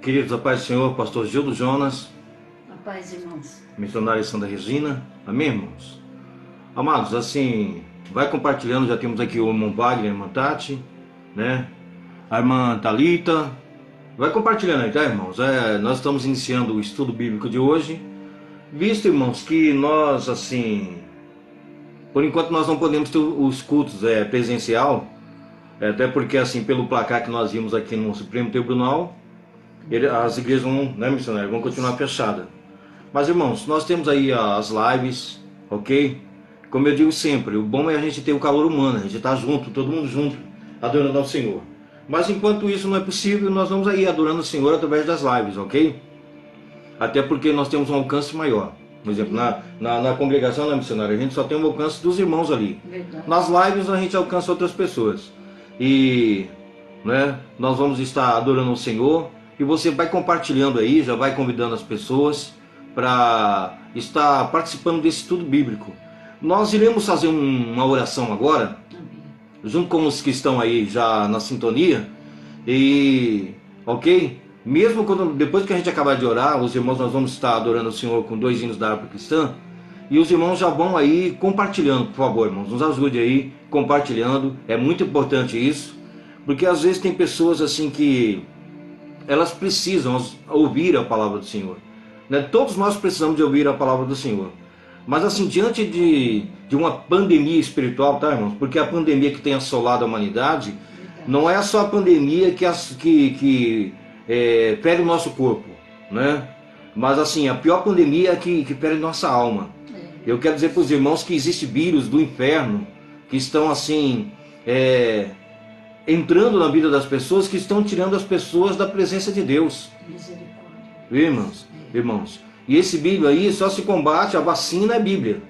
Queridos, a paz do Senhor, pastor Gildo Jonas, A paz, irmãos. missionária Sandra Regina, amém, irmãos? Amados, assim, vai compartilhando, já temos aqui o irmão Wagner, a irmã Tati, né? A irmã Thalita, vai compartilhando aí, tá, irmãos? Nós estamos iniciando o estudo bíblico de hoje, visto, irmãos, que nós, assim, por enquanto nós não podemos ter os cultos presencial, até porque, assim, pelo placar que nós vimos aqui no Supremo Tribunal, as igrejas vão, né, missionário, vão continuar fechadas. Mas, irmãos, nós temos aí as lives, ok? Como eu digo sempre, o bom é a gente ter o calor humano, a gente estar junto, todo mundo junto, adorando ao Senhor. Mas enquanto isso não é possível, nós vamos aí adorando o Senhor através das lives, ok? Até porque nós temos um alcance maior. Por exemplo, na congregação, na missionária, a gente só tem um alcance dos irmãos ali. Verdade. Nas lives a gente alcança outras pessoas. E, né, nós vamos estar adorando o Senhor. E você vai compartilhando aí, já vai convidando as pessoas para estar participando desse estudo bíblico. Nós iremos fazer uma oração agora, junto com os que estão aí já na sintonia. E, ok? Mesmo depois que a gente acabar de orar, os irmãos, nós vamos estar adorando o Senhor com 2 hinos da harpa cristã. E os irmãos já vão aí compartilhando, por favor, irmãos, nos ajude aí compartilhando. É muito importante isso, porque às vezes tem pessoas assim que elas precisam ouvir a palavra do Senhor, né? Todos nós precisamos de ouvir a palavra do Senhor. Mas assim, diante de uma pandemia espiritual, tá, irmãos? Porque a pandemia que tem assolado a humanidade não é só a pandemia que fere o nosso corpo, né? Mas assim, a pior pandemia é que fere nossa alma. Eu quero dizer para os irmãos que existe vírus do inferno que estão assim entrando na vida das pessoas, que estão tirando as pessoas da presença de Deus. Misericórdia. Irmãos. E esse Bíblia aí só se combate, a vacina é Bíblia.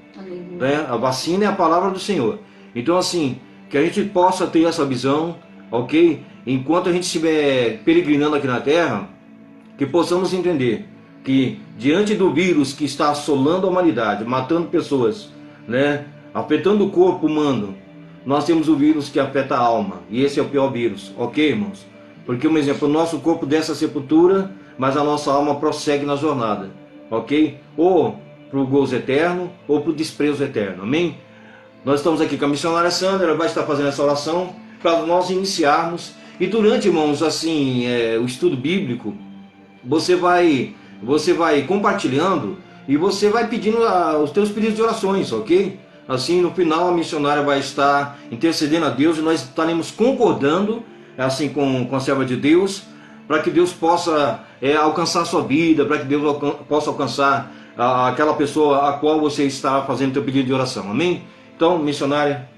Né? A vacina é a palavra do Senhor. Então assim, que a gente possa ter essa visão, ok? Enquanto a gente estiver peregrinando aqui na terra, que possamos entender que diante do vírus que está assolando a humanidade, matando pessoas, né? Afetando o corpo humano, nós temos o vírus que afeta a alma, e esse é o pior vírus, ok, irmãos? Porque, um exemplo, o nosso corpo desce à sepultura, mas a nossa alma prossegue na jornada, ok? Ou para o gozo eterno, ou para o desprezo eterno, amém? Nós estamos aqui com a missionária Sandra, ela vai estar fazendo essa oração para nós iniciarmos. E durante, irmãos, assim, o estudo bíblico, você vai compartilhando e você vai pedindo os teus pedidos de orações, ok? Assim, no final, a missionária vai estar intercedendo a Deus e nós estaremos concordando, assim, com a serva de Deus, para que Deus possa alcançar a sua vida, para que Deus possa alcançar aquela pessoa a qual você está fazendo o teu pedido de oração, amém? Então, missionária,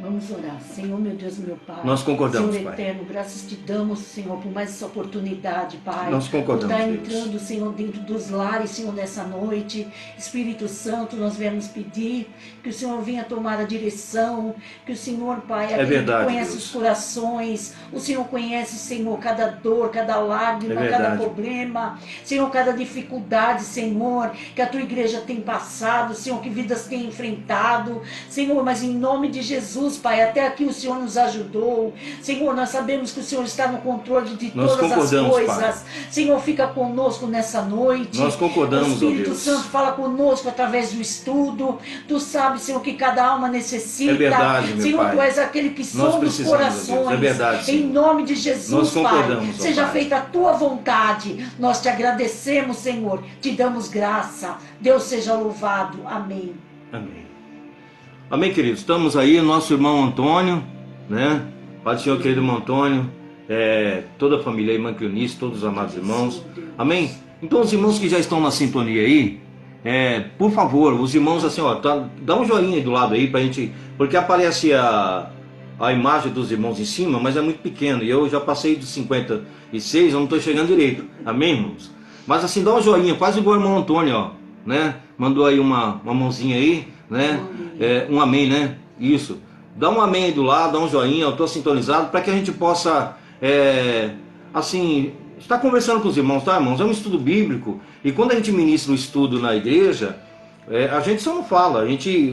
Vamos orar. Senhor, meu Deus, meu Pai. Nós concordamos, Senhor Pai. eterno, graças te damos, Senhor, por mais essa oportunidade, Pai. Nós concordamos, por estar Deus. entrando, Senhor, dentro dos lares, Senhor, nessa noite. Espírito Santo, nós viemos pedir que o Senhor venha tomar a direção, que o Senhor, Pai, aquele verdade, que conhece Deus. os corações, o Senhor conhece, Senhor, cada dor, cada lágrima, É cada verdade. problema, Senhor, cada dificuldade, Senhor, que a tua igreja tem passado, Senhor, que vidas tem enfrentado, Senhor, mas em nome de Jesus, Pai, até aqui o Senhor nos ajudou. Senhor, nós sabemos que o Senhor está no controle de Nós todas as concordamos, coisas. Pai. Senhor, fica conosco nessa noite. Nós concordamos, O Espírito ó Deus. Santo fala conosco através do estudo. Tu sabes, Senhor, que cada alma necessita. É verdade, meu Senhor, Pai. Tu és aquele que Nós sonda os precisamos, ó corações. Deus. É verdade, Em Senhor. nome de Jesus, Nós Pai. concordamos, ó Seja Pai. feita a Tua vontade. Nós te agradecemos, Senhor. Te damos graça. Deus seja louvado. Amém. Amém. Amém, queridos. Estamos aí, nosso irmão Antônio, né? Pai do Senhor, querido irmão Antônio, toda a família, a irmã Cleonice, todos os amados irmãos. Amém? Então, os irmãos que já estão na sintonia aí, por favor, os irmãos assim, ó, dá um joinha aí do lado aí pra gente, porque aparece a imagem dos irmãos em cima, mas é muito pequeno, e eu já passei dos 56, eu não estou chegando direito. Amém, irmãos? Mas assim, dá um joinha, faz igual o irmão Antônio, ó, né? Mandou aí uma mãozinha aí, né? Um amém, né? Isso. Dá um amém aí do lado, dá um joinha, eu estou sintonizado, para que a gente possa, assim, estar conversando com os irmãos, tá, irmãos? É um estudo bíblico, e quando a gente ministra um estudo na igreja, a gente só não fala,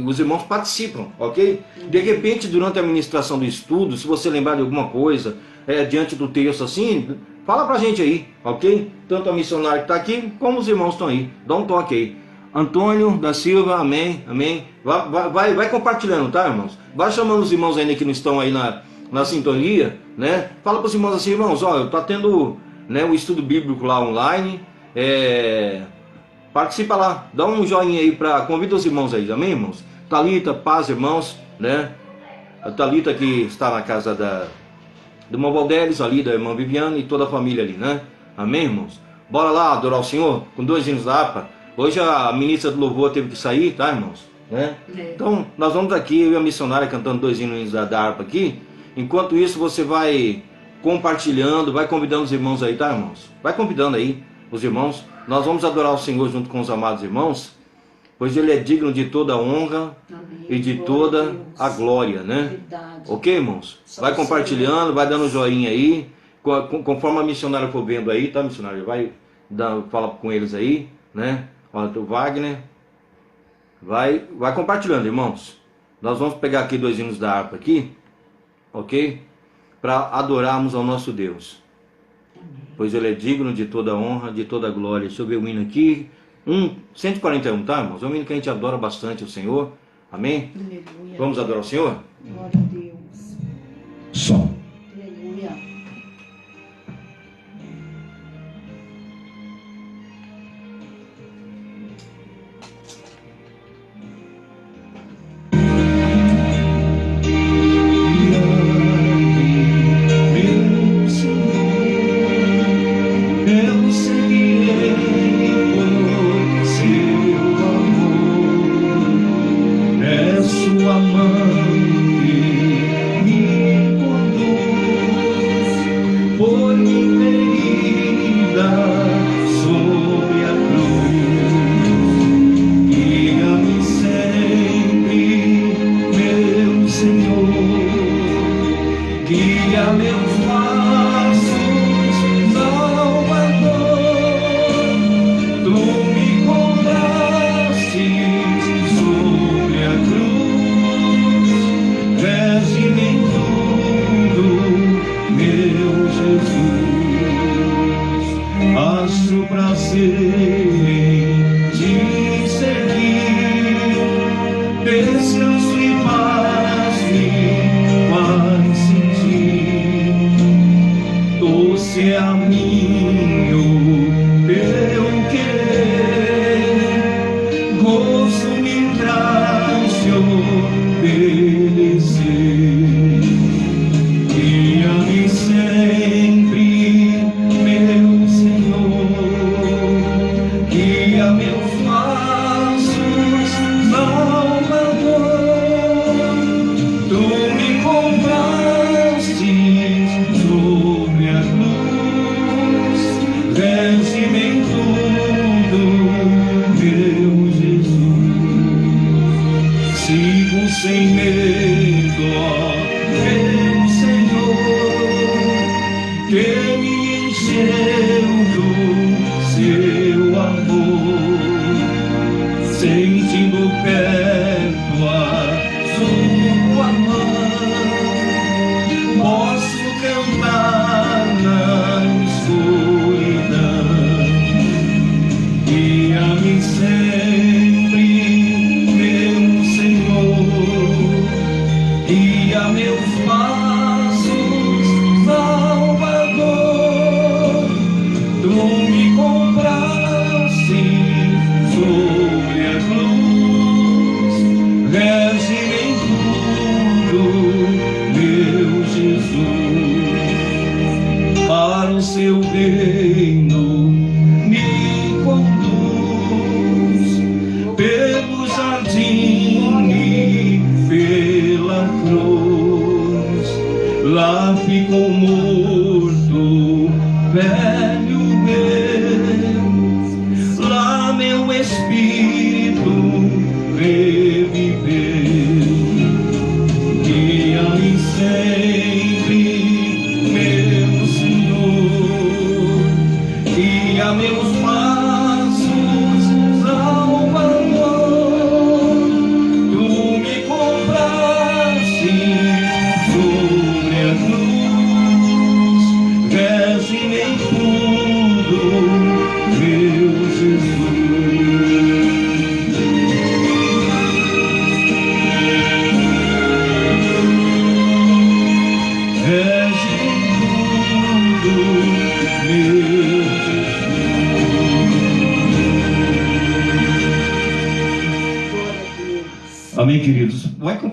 os irmãos participam, ok? De repente, durante a ministração do estudo, se você lembrar de alguma coisa, diante do texto assim, Fala pra gente aí, ok? Tanto a missionária que está aqui, como os irmãos estão aí. Dá um toque aí. Antônio da Silva, amém, amém. Vai compartilhando, tá, irmãos? Vai chamando os irmãos ainda que não estão aí na sintonia, né? Fala para os irmãos assim, irmãos, ó, tá tendo, né, o estudo bíblico lá online. Participa lá, dá um joinha aí, convida os irmãos aí, amém, irmãos? Thalita, paz, irmãos, né? A Thalita que está na casa do irmão Valderes, ali, da irmã Viviane e toda a família ali, né? Amém, irmãos? Bora lá adorar o Senhor com 2 hinos da harpa. Hoje a ministra do louvor teve que sair, tá, irmãos? Né? Então, nós vamos aqui, eu e a missionária cantando 2 hinos da harpa aqui. Enquanto isso, você vai compartilhando, vai convidando os irmãos aí, tá, irmãos? Vai convidando aí os irmãos. Nós vamos adorar o Senhor junto com os amados irmãos, pois Ele é digno de toda a honra, amém, e de toda a glória, né? Verdade. Ok, irmãos? Vai compartilhando, vai dando joinha aí, conforme a missionária for vendo aí, tá, missionária? Vai fala com eles aí, né? Olha, o Wagner. Vai compartilhando, irmãos. Nós vamos pegar aqui 2 hinos da harpa aqui, ok? Para adorarmos ao nosso Deus. Pois Ele é digno de toda a honra, de toda a glória. Deixa eu ver o hino aqui. 141, tá, irmãos? É um hino que a gente adora bastante o Senhor. Amém? Aleluia. Vamos adorar o Senhor? Glória a Deus. Som. Aleluia.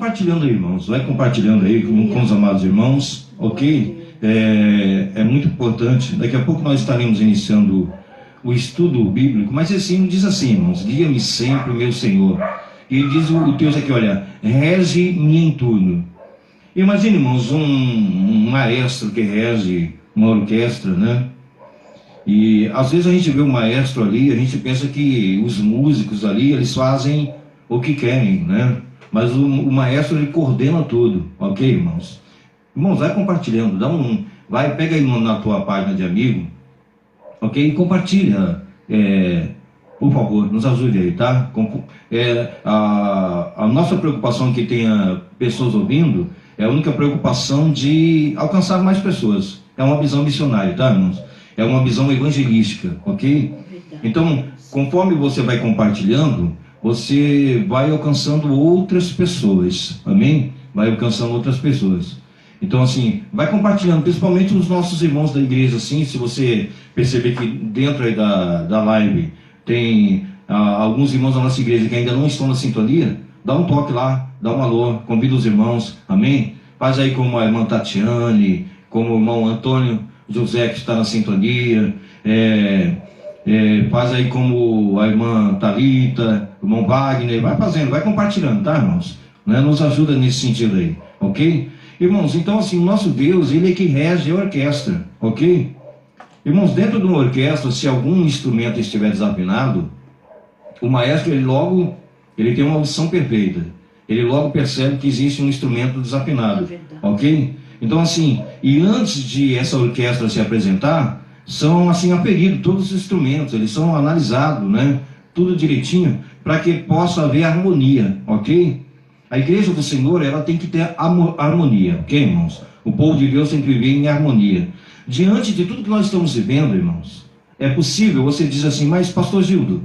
compartilhando aí, irmãos. Vai compartilhando aí com os amados irmãos, ok? É muito importante. Daqui a pouco nós estaremos iniciando o estudo bíblico, mas esse hino diz assim, irmãos: guia-me sempre, meu Senhor. E ele diz o texto aqui, olha, rege-me em tudo. Imagine, irmãos, um maestro que rege uma orquestra, né? E às vezes a gente vê o maestro ali, a gente pensa que os músicos ali, eles fazem o que querem, né? Mas o maestro, ele coordena tudo, ok, irmãos? Irmãos, vai compartilhando, pega aí na tua página de amigo, ok? E compartilha, por favor, nos ajude aí, tá? A nossa preocupação que tenha pessoas ouvindo é a única preocupação de alcançar mais pessoas. É uma visão missionária, tá, irmãos? É uma visão evangelística, ok? Então, conforme você vai compartilhando, você vai alcançando outras pessoas, amém? Vai alcançando outras pessoas. Então, assim, vai compartilhando, principalmente os nossos irmãos da igreja, assim, se você perceber que dentro aí da live tem alguns irmãos da nossa igreja que ainda não estão na sintonia, dá um toque lá, dá um alô, convida os irmãos, amém? Faz aí como a irmã Tatiane, como o irmão Antônio José, que está na sintonia, faz aí como a irmã Thalita, o irmão Wagner, vai fazendo, vai compartilhando, tá, irmãos? Né? Nos ajuda nesse sentido aí, ok? Irmãos, então assim, o nosso Deus, ele é que rege a orquestra, ok? Irmãos, dentro de uma orquestra, se algum instrumento estiver desafinado, o maestro, ele tem uma audição perfeita. Ele logo percebe que existe um instrumento desafinado, ok? Então assim, e antes de essa orquestra se apresentar, são assim aferidos todos os instrumentos, eles são analisados, né? Tudo direitinho, para que possa haver harmonia, ok? A igreja do Senhor, ela tem que ter harmonia, ok, irmãos? O povo de Deus tem que viver em harmonia. Diante de tudo que nós estamos vivendo, irmãos, é possível, você diz assim, mas pastor Gildo,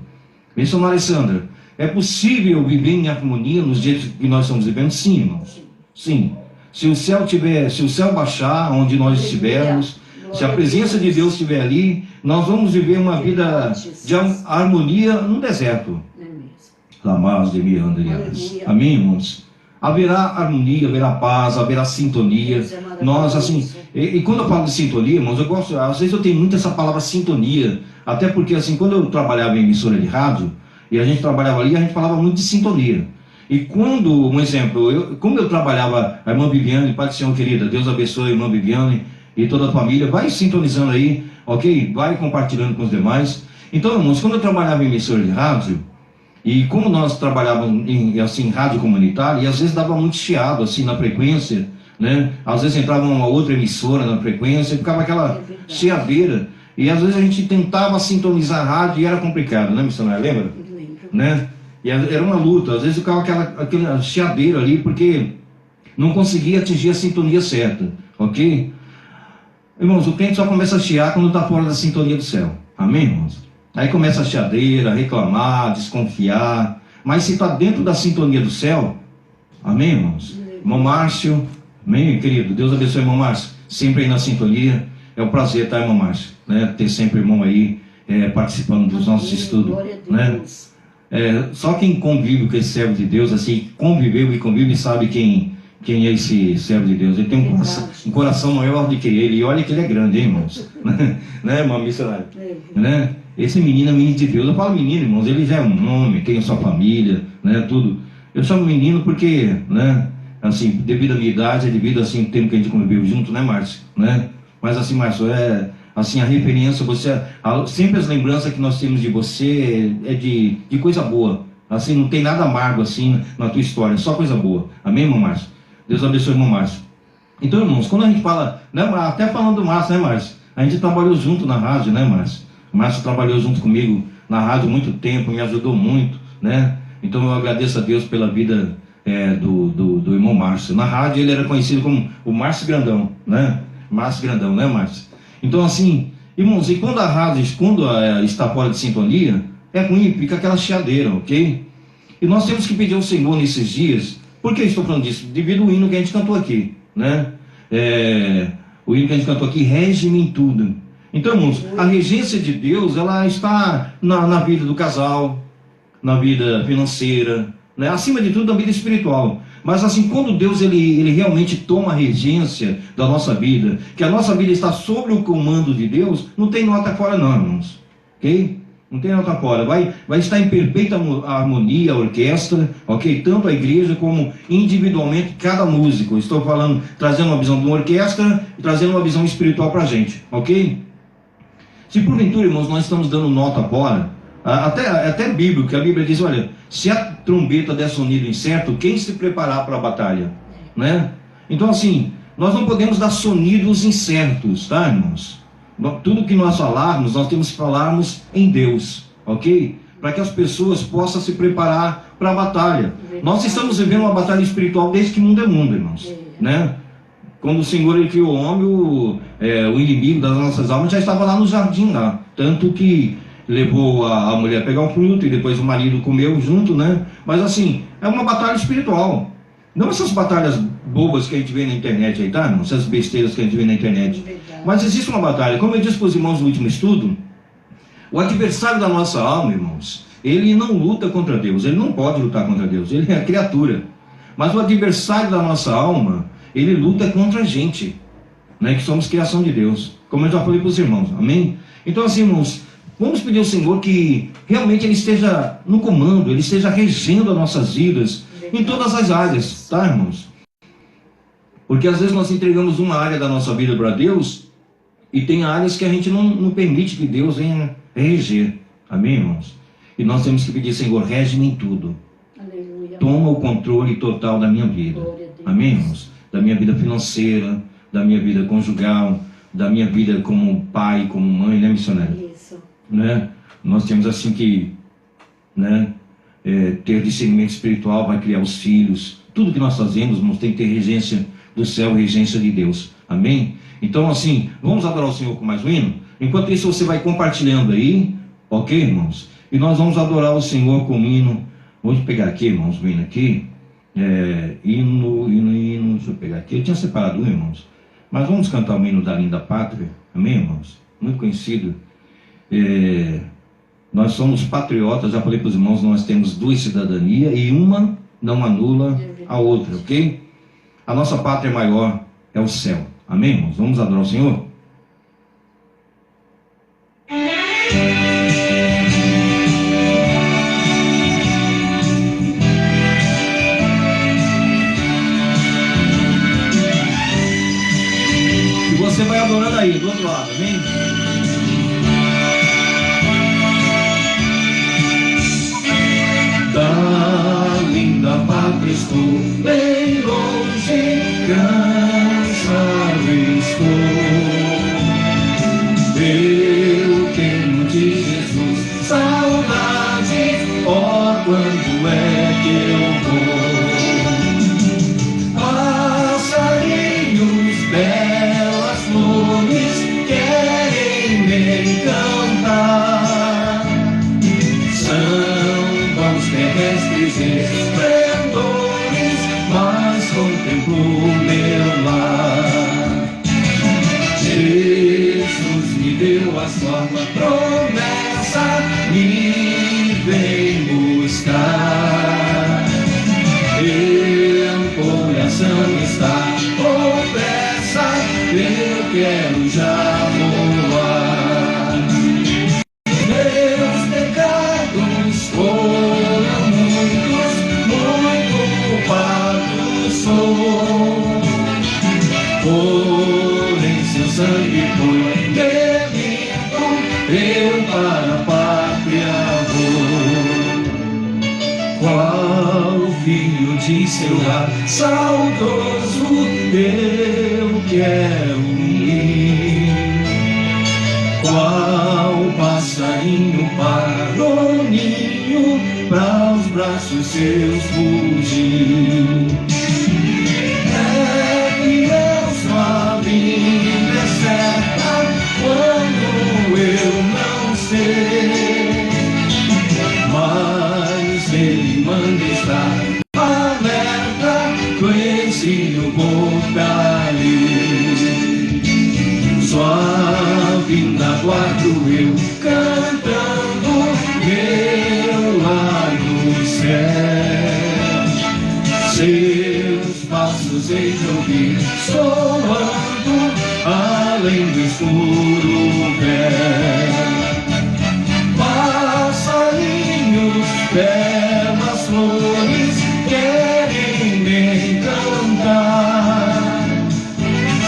missionária Alessandra, é possível viver em harmonia nos dias que nós estamos vivendo? Sim, irmãos, sim. Se o céu baixar onde nós estivermos, se a presença de Deus estiver ali, nós vamos viver uma vida de harmonia no deserto. Amém, irmãos? Haverá harmonia, haverá paz, haverá sintonia. Nós, assim, e quando eu falo de sintonia, irmãos, eu gosto, às vezes eu tenho muito essa palavra sintonia, até porque, assim, quando eu trabalhava em emissora de rádio, e a gente trabalhava ali, a gente falava muito de sintonia. E quando, um exemplo, como eu trabalhava, a irmã Viviane, Pai do Senhor querida, Deus abençoe a irmã Viviane e toda a família, vai sintonizando aí, ok? Vai compartilhando com os demais. Então, irmãos, quando eu trabalhava em emissora de rádio, e como nós trabalhávamos em assim, rádio comunitária, e às vezes dava muito chiado assim, na frequência, né? Às vezes entrava uma outra emissora na frequência, e ficava aquela chiadeira. E às vezes a gente tentava sintonizar a rádio e era complicado, né, missionário? Lembra? Lembro. Né? E era uma luta, às vezes ficava aquela chiadeira ali, porque não conseguia atingir a sintonia certa, ok? Irmãos, o crente só começa a chiar quando está fora da sintonia do céu, amém, irmãos? Aí começa a chiadeira, reclamar, desconfiar. Mas se está dentro da sintonia do céu, amém, irmãos? Irmão Márcio, amém, querido? Deus abençoe, irmão Márcio. Sempre aí na sintonia. É um prazer, tá, irmão Márcio? Né? Ter sempre irmão aí participando dos nossos estudos. Né? Só quem convive com esse servo de Deus, assim, conviveu e convive, sabe quem é esse servo de Deus. Ele tem um coração maior do que ele. E olha que ele é grande, hein, irmãos? Né, irmão missionário? Né? Esse menino é menino de Deus. Eu falo menino, irmãos, ele já é um homem, tem a sua família, né, tudo. Eu chamo menino porque, né, assim, devido à minha idade, devido, assim, ao tempo que a gente conviveu junto, né, Márcio? Né? Mas, assim, Márcio, assim, a referência, sempre as lembranças que nós temos de você é de coisa boa. Assim, não tem nada amargo, assim, na tua história, só coisa boa. Amém, irmão Márcio? Deus abençoe, irmão Márcio. Então, irmãos, quando a gente fala, né, até falando do Márcio, né, Márcio? A gente trabalhou junto na rádio, né, Márcio? O Márcio trabalhou junto comigo na rádio muito tempo, me ajudou muito, né? Então eu agradeço a Deus pela vida do irmão Márcio. Na rádio ele era conhecido como o Márcio Grandão, né? Márcio Grandão, né, Márcio? Então assim, irmãos, e quando a rádio está fora de sintonia, é ruim, fica aquela chiadeira, ok? E nós temos que pedir ao Senhor nesses dias. Por que eu estou falando disso? Devido ao hino que a gente cantou aqui, né? O hino que a gente cantou aqui, rege-me em tudo. Então, irmãos, a regência de Deus, ela está na vida do casal, na vida financeira, né? Acima de tudo, na vida espiritual. Mas assim, quando Deus ele realmente toma a regência da nossa vida, que a nossa vida está sob o comando de Deus, não tem nota fora não, irmãos. Ok? Não tem nota fora. Vai estar em perfeita harmonia a orquestra, ok? Tanto a igreja como individualmente cada músico. Estou falando, trazendo uma visão de uma orquestra e trazendo uma visão espiritual para a gente, ok? Se porventura, irmãos, nós estamos dando nota fora, até bíblico, que a Bíblia diz, olha, se a trombeta der sonido incerto, quem se preparar para a batalha? Né? Então assim, nós não podemos dar sonidos incertos, tá, irmãos? Tudo que nós falarmos, nós temos que falarmos em Deus, ok? Para que as pessoas possam se preparar para a batalha. Nós estamos vivendo uma batalha espiritual desde que mundo é mundo, irmãos, né? Quando o Senhor ele criou o homem, o inimigo das nossas almas já estava lá no jardim, lá. Tanto que levou a mulher a pegar um fruto e depois o marido comeu junto, né? Mas assim, é uma batalha espiritual. Não essas batalhas bobas que a gente vê na internet aí, tá? Essas besteiras que a gente vê na internet. Mas existe uma batalha. Como eu disse para os irmãos no último estudo, o adversário da nossa alma, irmãos, ele não luta contra Deus. Ele não pode lutar contra Deus. Ele é a criatura. Mas o adversário da nossa alma, ele luta contra a gente, né? Que somos criação de Deus. Como eu já falei para os irmãos. Amém? Então assim, irmãos, vamos pedir ao Senhor que realmente Ele esteja no comando, Ele esteja regendo as nossas vidas em todas as áreas, tá, irmãos? Porque às vezes nós entregamos uma área da nossa vida para Deus e tem áreas que a gente não permite que Deus venha reger. Amém, irmãos? E nós temos que pedir, Senhor, rege-me em tudo. Aleluia. Toma o controle total da minha vida. Amém, irmãos? Da minha vida financeira, da minha vida conjugal, da minha vida como pai, como mãe, né, missionário? Isso. Né? Nós temos assim que, né, ter discernimento espiritual, vai criar os filhos. Tudo que nós fazemos, nós tem que ter regência do céu, regência de Deus. Amém? Então assim, vamos adorar o Senhor com mais um hino? Enquanto isso você vai compartilhando aí, ok, irmãos? E nós vamos adorar o Senhor com um hino. Vamos pegar aqui, irmãos, o hino aqui. Hino, deixa eu pegar aqui. Eu tinha separado um, irmãos. Mas vamos cantar o hino da linda pátria. Amém, irmãos? Muito conhecido. Nós somos patriotas, já falei para os irmãos, nós temos duas cidadanias e uma não anula a outra, ok? A nossa pátria maior é o céu. Amém, irmãos? Vamos adorar o Senhor? E você vai adorando aí, do outro lado, amém? Da linda pátria estou bem longe, cansado estou. Eu tenho de Jesus saudade, ó, quando é que eu vou? Passarinhos, belas flores querem me encantar. Terrestres esplendores, mas contemplo meu lar. Jesus me deu a sua promessa, me vem buscar. Meu coração está com pressa, eu quero já voar. Meus pecados foram muitos, muito culpado sou. Porém seu sangue foi derrito, eu para a pátria vou. Qual filho de seu lar saudoso eu quero ir. Qual passarinho para o ninho, para os braços seus fugir. É que eu sua vida é certa quando eu não sei, mas ele manda estar alerta, com esse eu vou dali. Sua vinda aguardo eu cantando, meu lar no céu. Seu passos hei de ouvir, soando além do escuro véu. Passarinhos, belas flores, querem me cantar.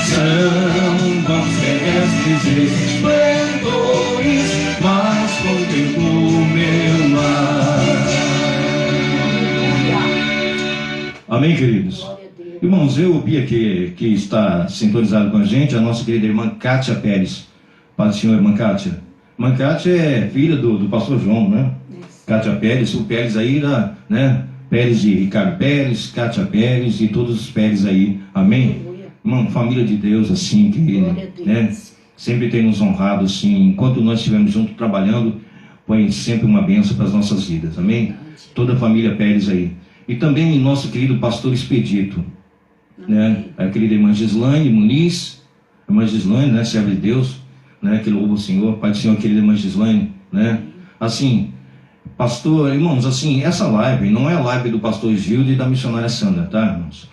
São vãos terrestres esplendores, mas contemplo meu lar. Amém, queridos? Irmãos, eu vi aqui que está sintonizado com a gente a nossa querida irmã Kátia Pérez. Paz do Senhor, irmã Kátia. Irmã Kátia é filha do pastor João, né? Kátia Pérez, o Pérez aí, né? Pérez de Ricardo Pérez, Kátia Pérez e todos os Pérez aí. Amém? Irmão, família de Deus, assim, que né, sempre tem nos honrado, assim, enquanto nós estivemos juntos trabalhando, põe sempre uma bênção para as nossas vidas, amém? Toda a família Pérez aí. E também nosso querido pastor Expedito, né? A querida irmã Gislaine Muniz, irmã Gislaine, né, serva de Deus, né, que louva o Senhor, Pai do Senhor, querida irmã Gislaine, né? Assim, pastor, irmãos, assim, essa live não é a live do pastor Gildo e da missionária Sandra, tá, irmãos?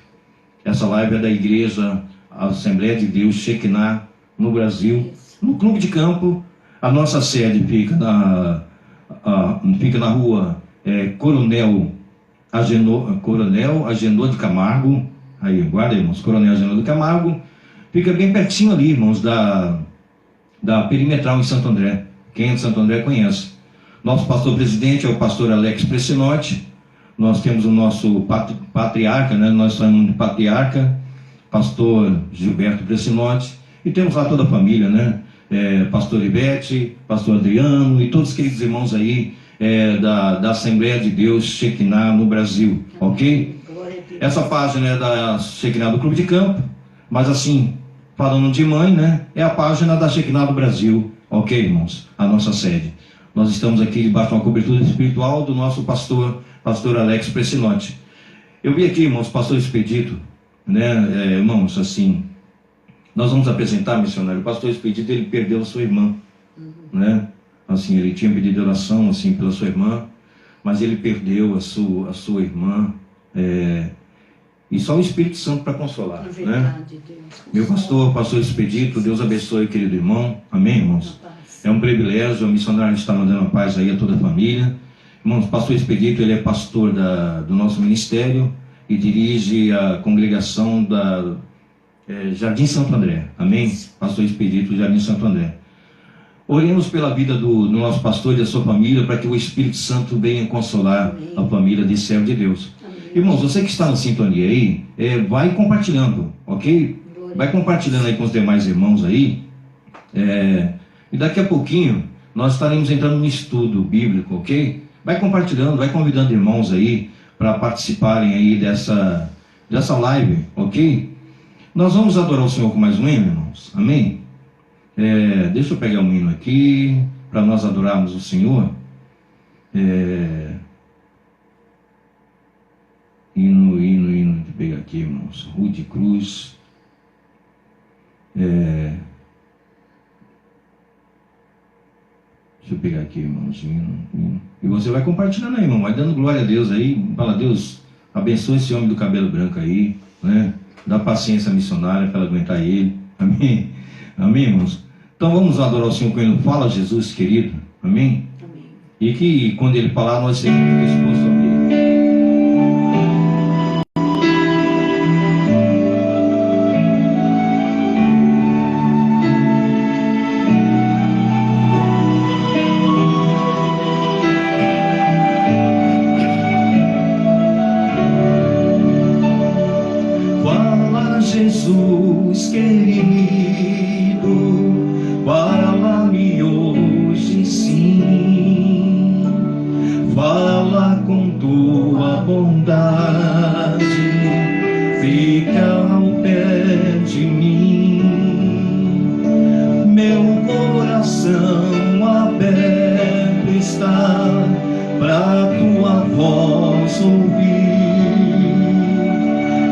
Essa live é da igreja Assembleia de Deus Shekinah no Brasil, no Clube de Campo. A nossa sede fica na rua Coronel Agenor de Camargo. Aí, guarda, irmãos, Coronel Agenor de Camargo. Fica bem pertinho ali, irmãos, da Perimetral em Santo André. Quem é de Santo André conhece. Nosso pastor presidente é o pastor Alex Prescinotti. Nós temos o nosso patriarca, né? Nós chamamos de patriarca, pastor Gilberto Prescinotti, e temos lá toda a família, né? Pastor Ivete, pastor Adriano e todos os queridos irmãos aí da Assembleia de Deus Shekinah no Brasil, ok? Essa página é da Shekinah do Clube de Campo, mas assim, falando de mãe, né? É a página da Shekinah do Brasil, ok, irmãos? A nossa sede. Nós estamos aqui debaixo de uma cobertura espiritual do nosso pastor Alex Prescinotti. Eu vi aqui, irmãos, pastor Expedito, né, irmãos, assim, nós vamos apresentar, missionário, o pastor Expedito, ele perdeu a sua irmã, né, assim, ele tinha pedido oração, assim, pela sua irmã, mas ele perdeu a sua irmã, e só o Espírito Santo para consolar, né? Meu pastor Expedito, Deus abençoe, querido irmão, amém, irmãos? É um privilégio, o missionário está mandando a paz aí a toda a família. Irmãos, pastor Expedito, ele é pastor do nosso ministério e dirige a congregação da Jardim Santo André. Amém? Pastor Expedito, Jardim Santo André. Oremos pela vida do nosso pastor e da sua família, para que o Espírito Santo venha consolar a família de servo de Deus. Amém. Irmãos, você que está na sintonia aí, vai compartilhando, ok? Vai compartilhando aí com os demais irmãos aí. E daqui a pouquinho, nós estaremos entrando no estudo bíblico, ok? Vai compartilhando, vai convidando irmãos aí para participarem aí dessa live, ok? Nós vamos adorar o Senhor com mais um hino, irmãos, amém? Deixa eu pegar um hino aqui para nós adorarmos o Senhor. Hino, deixa eu pegar aqui, irmãos. Rude Cruz. Deixa eu pegar aqui, irmãozinho. E você vai compartilhando aí, irmão. Vai dando glória a Deus aí. Fala, Deus, abençoe esse homem do cabelo branco aí, né? Dá paciência à missionária para ela aguentar ele. Amém? Amém, irmãos? Então vamos adorar o Senhor com ele. Fala, Jesus querido. Amém? Amém. E que quando ele falar, nós seremos dispostos a ouvir. Jesus querido, fala-me hoje sim, fala com tua bondade, fica ao pé de mim, meu coração aberto está pra tua voz ouvir.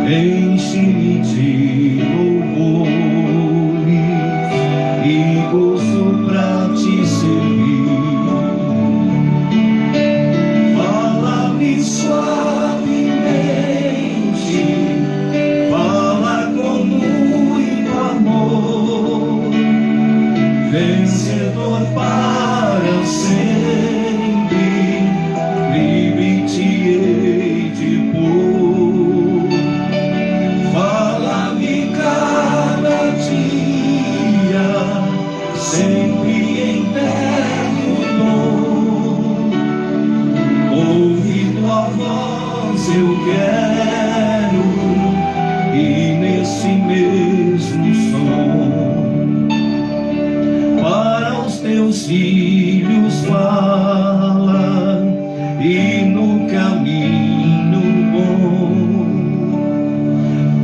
Enche-me de louvores e gozo pra te servir. Fala-me suavemente, fala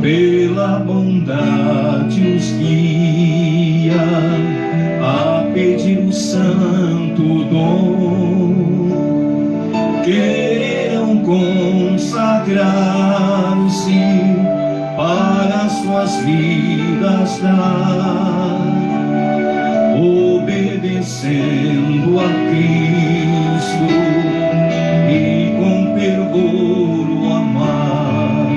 pela bondade os guia a pedir o santo dom. Queiram consagrar-se para suas vidas dar, obedecendo a Cristo e com fervor amar.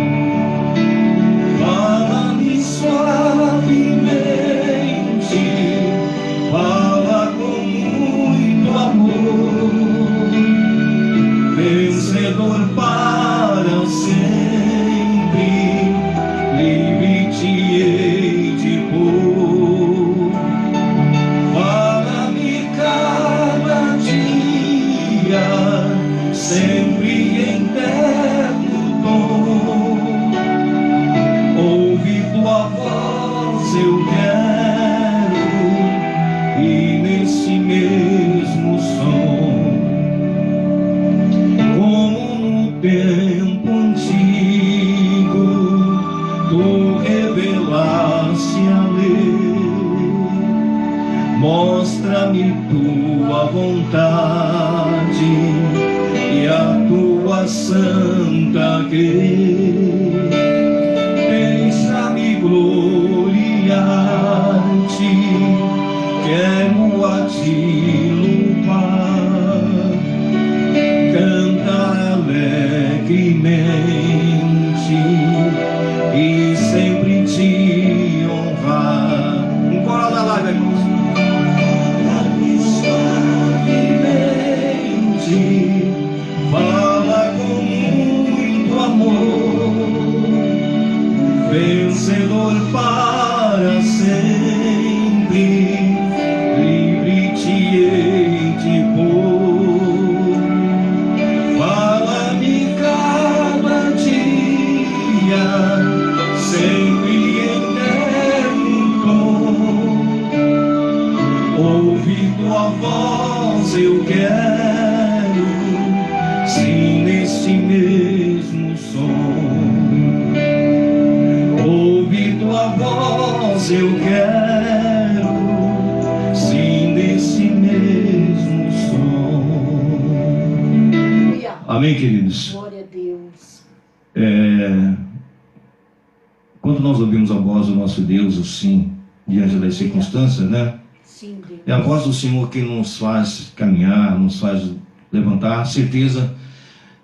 Fala-me suavemente, fala com muito amor, vencedor para sempre, livre te hei de pôr. Fala-me cada dia, sempre em terno tom. Ouve tua voz eu quero, e nesse mesmo som, como no tempo antigo, tu revelaste a lei. Mostra-me tua vontade e a tua santa cruz. Deixa-me gloriar-te, quero a ti louvar, cantar alegremente e sempre te honrar. Um coral da live, irmãos. Fala-me suavemente, fala com muito amor, vencedor para sempre, livre te hei de pôr. Fala-me cada dia, sempre em terno tom. Ouve tua voz eu quero, sim, nesse mesmo som. Ouve tua voz eu quero, sim, nesse mesmo som. Amém, queridos? Glória a Deus. Quando nós ouvimos a voz do nosso Deus, assim, diante das circunstâncias, né? Sim, Deus. É a voz do Senhor que nos faz caminhar, nos faz levantar a certeza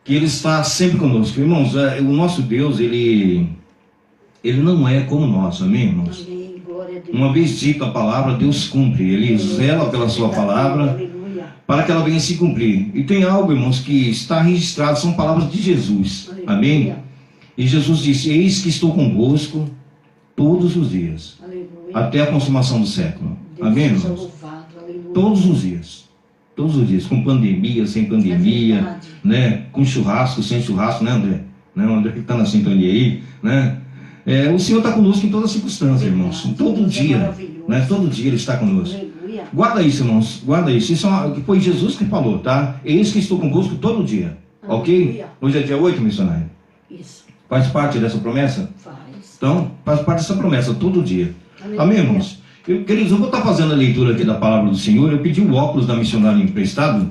que Ele está sempre conosco. Irmãos, o nosso Deus, Ele não é como nós, amém, irmãos? Amém, glória a Deus. Uma vez dita a palavra, Deus cumpre. Ele zela pela sua palavra para que ela venha se cumprir. E tem algo, irmãos, que está registrado, são palavras de Jesus, amém? E Jesus disse: eis que estou convosco todos os dias, até a consumação do século. Amém, irmãos? Todos os dias, com pandemia, sem pandemia, né? Com churrasco, sem churrasco, né, André? Né, o André que está na sintonia aí, né? O Senhor está conosco em todas as circunstâncias, irmãos. Todo dia, né? Todo dia Ele está conosco. Guarda isso, irmãos, guarda isso. Isso foi Jesus que falou, tá? Eis que estou convosco todo dia, ok? Hoje é dia 8, missionário. Isso. Faz parte dessa promessa? Faz. Então, faz parte dessa promessa, todo dia. Amém, irmãos? Queridos, eu vou estar fazendo a leitura aqui da palavra do Senhor. Eu pedi o óculos da missionária emprestado.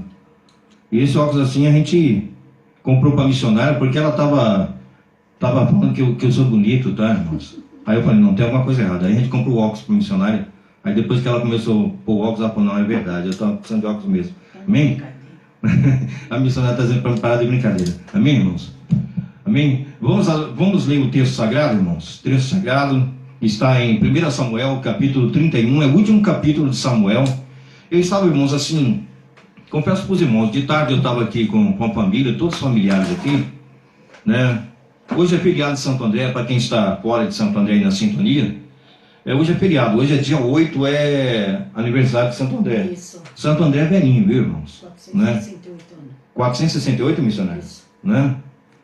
E esse óculos assim a gente comprou para a missionária porque ela estava falando que eu sou bonito, tá, irmãos? Aí eu falei, não, tem alguma coisa errada. Aí a gente comprou o óculos para a missionária. Aí depois que ela começou a pôr o óculos, ela falou, não, é verdade, eu estava precisando de óculos mesmo. Amém? A missionária está dizendo para me parar de brincadeira. Amém, irmãos? Amém? Vamos ler o texto sagrado, irmãos. O texto sagrado está em 1 Samuel, capítulo 31, é o último capítulo de Samuel. Eu estava, irmãos, assim, confesso para os irmãos, de tarde eu estava aqui com a família, todos os familiares aqui, né? Hoje é feriado de Santo André, para quem está fora de Santo André e na sintonia, hoje é feriado, hoje é dia 8, é aniversário de Santo André. Isso. Santo André é velhinho, viu, irmãos? 468 anos. 468, missionário? Isso. Né?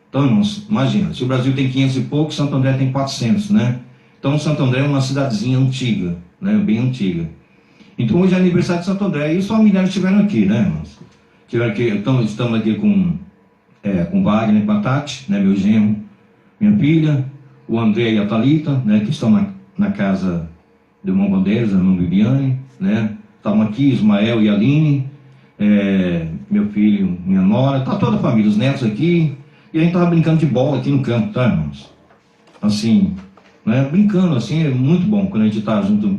Então, irmãos, imagina, se o Brasil tem 500 e pouco, Santo André tem 400, né? Então, Santo André é uma cidadezinha antiga, né? Bem antiga. Então, hoje é aniversário de Santo André e os familiares estiveram aqui, né, irmãos? Estiveram aqui, então, estamos aqui com Wagner, com a Tati, né, meu genro, minha filha, o André e a Thalita, né, que estão na casa do irmão Vandeiros, a irmã Viviane, né? Estavam aqui, Ismael e Aline, meu filho, minha nora, tá toda a família, os netos aqui, e a gente tava brincando de bola aqui no campo, tá, irmãos? Assim, né, brincando, assim, é muito bom quando a gente tá junto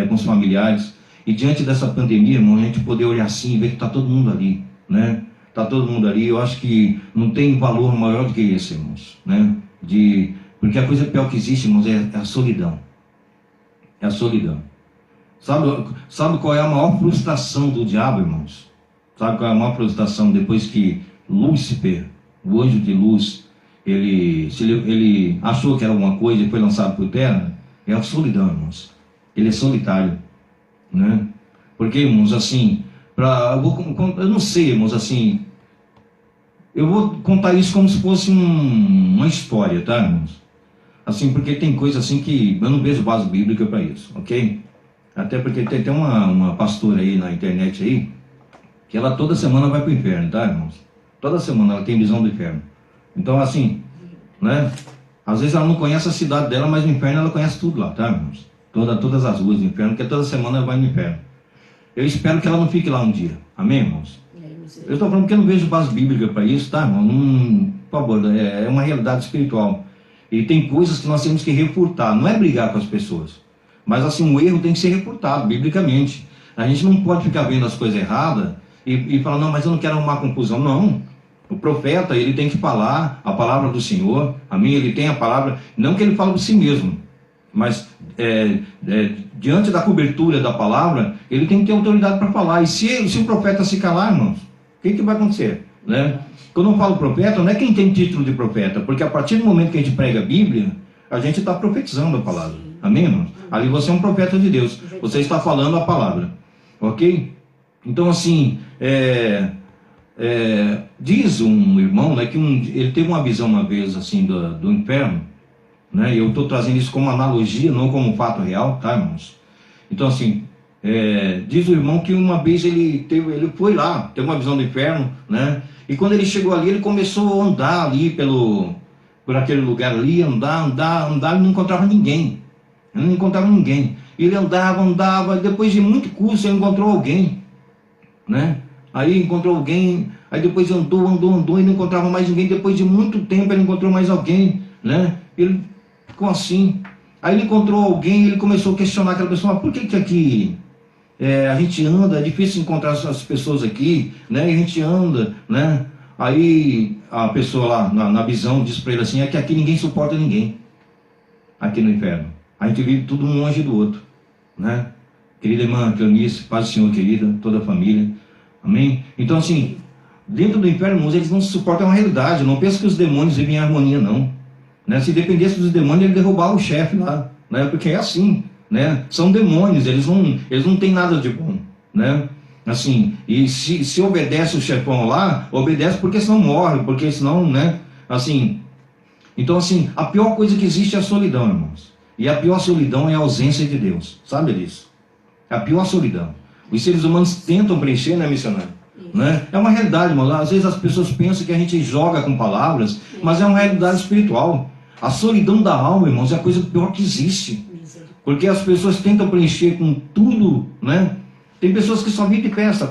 com os familiares, e diante dessa pandemia, irmão, a gente poder olhar assim e ver que tá todo mundo ali, né? Tá todo mundo ali, eu acho que não tem valor maior do que esse, irmãos, né? Porque a coisa pior que existe, irmãos, é a solidão. É a solidão. Sabe qual é a maior frustração do diabo, irmãos? Sabe qual é a maior frustração depois que Lúcifer, o anjo de luz, ele achou que era alguma coisa e foi lançado por terra? É a solidão, irmãos. Ele é solitário, né? Porque, irmãos, assim, eu não sei, irmãos, assim, eu vou contar isso como se fosse uma história, tá, irmãos? Assim, porque tem coisa assim que eu não vejo base bíblica para isso, ok? Até porque tem uma pastora aí na internet aí, que ela toda semana vai para o inferno, tá, irmãos? Toda semana ela tem visão do inferno. Então, assim, né? Às vezes ela não conhece a cidade dela, mas no inferno ela conhece tudo lá, tá, irmãos? Todas as ruas do inferno, porque toda semana ela vai no inferno. Eu espero que ela não fique lá um dia. Amém, irmãos? Eu estou falando porque eu não vejo base bíblica para isso, tá, irmão? Por favor, é uma realidade espiritual. E tem coisas que nós temos que refutar. Não é brigar com as pessoas, mas assim, o erro tem que ser refutado, biblicamente. A gente não pode ficar vendo as coisas erradas e falar, não, mas eu não quero arrumar confusão. Não. O profeta, ele tem que falar a palavra do Senhor. Amém? Ele tem a palavra, não que ele fale por si mesmo, mas diante da cobertura da palavra, ele tem que ter autoridade para falar. E se o profeta se calar, irmãos, o que vai acontecer? Né? Quando eu falo profeta, não é quem tem título de profeta, porque a partir do momento que a gente prega a Bíblia, a gente está profetizando a palavra. Amém, irmãos? Ali você é um profeta de Deus. Você está falando a palavra. Ok? Então, assim, diz um irmão, né, que ele teve uma visão uma vez, assim, do inferno, né? Eu estou trazendo isso como analogia, não como fato real, tá, irmãos? Então, assim, diz o irmão que uma vez ele foi lá, teve uma visão do inferno, né? E quando ele chegou ali, ele começou a andar ali por aquele lugar ali, andar, e não encontrava ninguém. Ele não encontrava ninguém. Ele andava, depois de muito curso, ele encontrou alguém, né? Aí encontrou alguém, aí depois andou e não encontrava mais ninguém. Depois de muito tempo, ele encontrou mais alguém, né? Ele ficou assim. Aí ele encontrou alguém, ele começou a questionar aquela pessoa, mas por que aqui a gente anda, é difícil encontrar as pessoas aqui, né? E a gente anda, né? Aí a pessoa lá na visão diz para ele assim, é que aqui ninguém suporta ninguém, aqui no inferno. A gente vive tudo um longe do outro, né? Querida irmã Cleonice, paz do Senhor, querida, toda a família, amém? Então, assim, dentro do inferno, irmãos, eles não se suportam uma realidade. Não pensa que os demônios vivem em harmonia, não, né? Se dependesse dos demônios, ele derrubava o chefe lá, né? Porque é assim, né? São demônios, eles não têm nada de bom, né? Assim, e se obedece o chefão lá, obedece porque senão morre, porque senão, né? Assim, então, assim, a pior coisa que existe é a solidão, irmãos. E a pior solidão é a ausência de Deus. Sabe disso? É a pior solidão. Os seres humanos tentam preencher, né, missionário? Né? É uma realidade, irmão. Às vezes as pessoas pensam que a gente joga com palavras, mas é uma realidade espiritual. A solidão da alma, irmãos, é a coisa pior que existe. Porque as pessoas tentam preencher com tudo, né? Tem pessoas que só vivem de festa,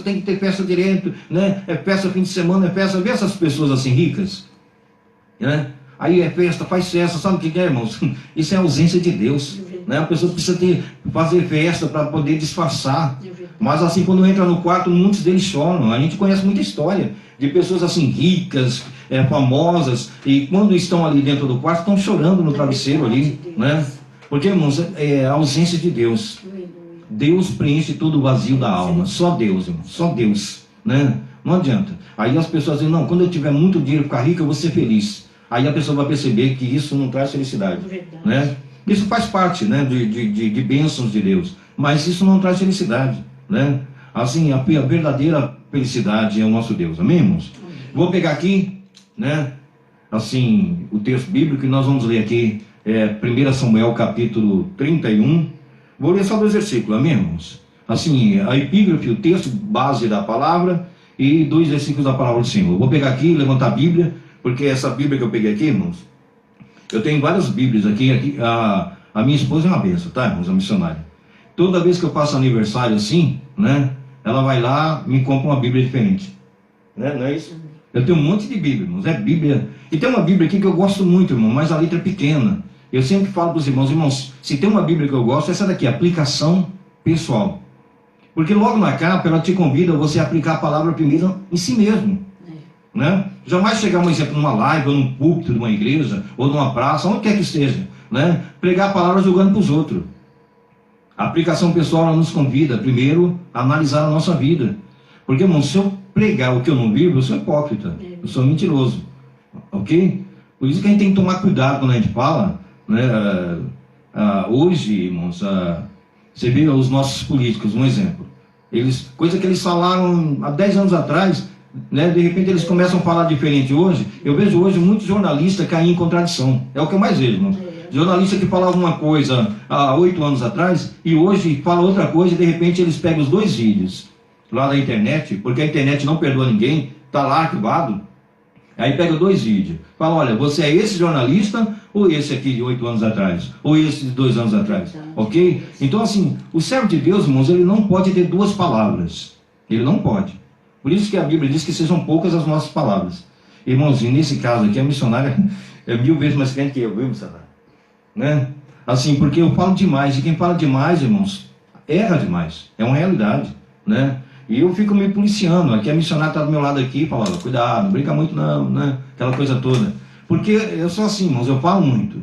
tem que ter festa direto, né? É festa fim de semana, é festa. Vê essas pessoas assim ricas, né? Aí é festa, faz festa, sabe o que é, irmãos? Isso é a ausência de Deus, né? A pessoa precisa fazer festa para poder disfarçar. Mas assim, quando entra no quarto, muitos deles choram. A gente conhece muita história de pessoas assim ricas, famosas, e quando estão ali dentro do quarto, estão chorando no travesseiro ali, né? Porque, irmãos, é a ausência de Deus. Deus preenche todo o vazio da alma. Só Deus, irmão. Só Deus, né? Não adianta. Aí as pessoas dizem, não, quando eu tiver muito dinheiro, ficar rico, eu vou ser feliz. Aí a pessoa vai perceber que isso não traz felicidade, né? Isso faz parte, né, de bênçãos de Deus, mas isso não traz felicidade, né? Assim, a verdadeira felicidade é o nosso Deus, amém, irmãos? Amém. Vou pegar aqui, né, assim, o texto bíblico que nós vamos ler aqui, 1 Samuel capítulo 31, vou ler só 2 versículos, amém, irmãos? Assim, a epígrafe, o texto base da palavra e 2 versículos da palavra do Senhor. Vou pegar aqui, levantar a Bíblia, porque essa Bíblia que eu peguei aqui, irmãos, eu tenho várias Bíblias aqui a minha esposa é uma benção, tá, irmãos, a missionária. Toda vez que eu faço aniversário assim, né, ela vai lá, me compra uma Bíblia diferente. Né? Não é isso? Eu tenho um monte de Bíblia, irmãos, é Bíblia. E tem uma Bíblia aqui que eu gosto muito, irmão, mas a letra é pequena. Eu sempre falo para os irmãos, se tem uma Bíblia que eu gosto, essa daqui, aplicação pessoal. Porque logo na capa ela te convida a você aplicar a palavra primeiro em si mesmo. Né? Jamais chegar, por exemplo, numa live, ou num púlpito de uma igreja, ou numa praça, onde quer que esteja, né? Pregar a palavra jogando para os outros. A aplicação pessoal ela nos convida primeiro a analisar a nossa vida. Porque, irmão, se eu pregar o que eu não vivo, eu sou hipócrita, eu sou mentiroso. Ok? Por isso que a gente tem que tomar cuidado quando a gente fala, né? Hoje, irmãos, você vê os nossos políticos, um exemplo. Coisa que eles falaram há 10 anos atrás, né? De repente eles começam a falar diferente hoje. Eu vejo hoje muitos jornalistas caírem em contradição. É o que eu mais vejo, irmãos. Jornalista que falava uma coisa há 8 anos atrás e hoje fala outra coisa e de repente eles pegam os 2 vídeos lá da internet, porque a internet não perdoa ninguém, está lá arquivado. Aí pega 2 vídeos, fala, olha, você é esse jornalista ou esse aqui de 8 anos atrás, ou esse de 2 anos atrás, ok? Então assim, o servo de Deus, irmãos, ele não pode ter 2 palavras, ele não pode. Por isso que a Bíblia diz que sejam poucas as nossas palavras. Irmãozinho, nesse caso aqui, a missionária é 1000 vezes mais crente que eu, viu, missionária? Né? Assim, porque eu falo demais, e quem fala demais, irmãos, erra demais, é uma realidade, né? E eu fico me policiando, aqui a missionária está do meu lado aqui, fala, cuidado, não brinca muito não, né? Aquela coisa toda. Porque eu sou assim, irmãos, eu falo muito,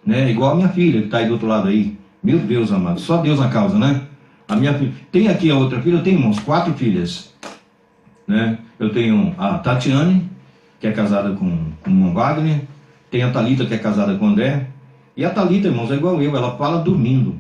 né? Igual a minha filha, que está aí do outro lado aí. Meu Deus amado, só Deus na causa, né? A minha filha, tem aqui a outra filha, eu tenho, irmãos, 4 filhas, né? Eu tenho a Tatiane, que é casada com o Wagner, tem a Thalita, que é casada com o André, e a Thalita, irmãos, é igual eu, ela fala dormindo,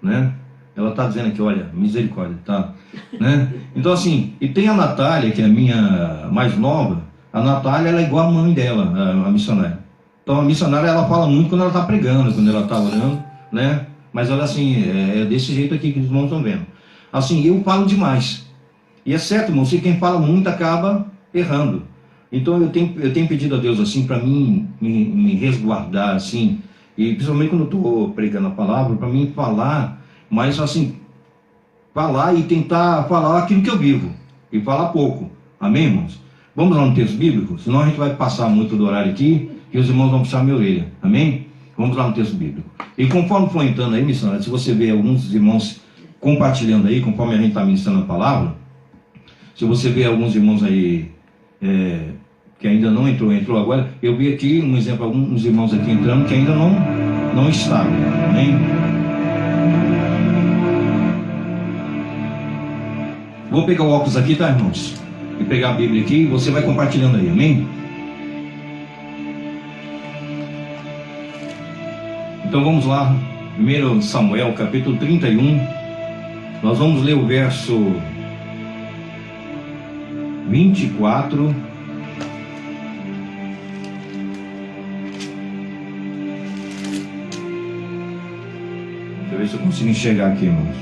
né? Ela está dizendo aqui, olha, misericórdia, tá? Né? Então assim, e tem a Natália, que é a minha mais nova. A Natália, ela é igual a mãe dela, a missionária. Então a missionária, ela fala muito quando ela está pregando, quando ela está orando, né? Mas olha assim, é desse jeito aqui que os irmãos estão vendo. Assim, eu falo demais. E é certo, irmão, se quem fala muito acaba errando. Então eu tenho pedido a Deus assim, para mim me resguardar assim, e principalmente quando eu estou pregando a palavra, para mim falar, mas assim, falar e tentar falar aquilo que eu vivo, e falar pouco, amém, irmãos? Vamos lá no texto bíblico, senão a gente vai passar muito do horário aqui, e os irmãos vão puxar minha orelha, amém? Vamos lá no texto bíblico. E conforme for entrando aí, missionário, se você vê alguns irmãos compartilhando aí, conforme a gente está ministrando a palavra, se você vê alguns irmãos aí, que ainda não entrou agora, eu vi aqui, um exemplo, alguns irmãos aqui entrando que ainda não estavam, amém? Vou pegar o óculos aqui, tá, irmãos? E pegar a Bíblia aqui e você vai compartilhando aí, amém? Então vamos lá, 1 Samuel, capítulo 31. Nós vamos ler o verso 24. Deixa eu ver se eu consigo enxergar aqui, irmãos.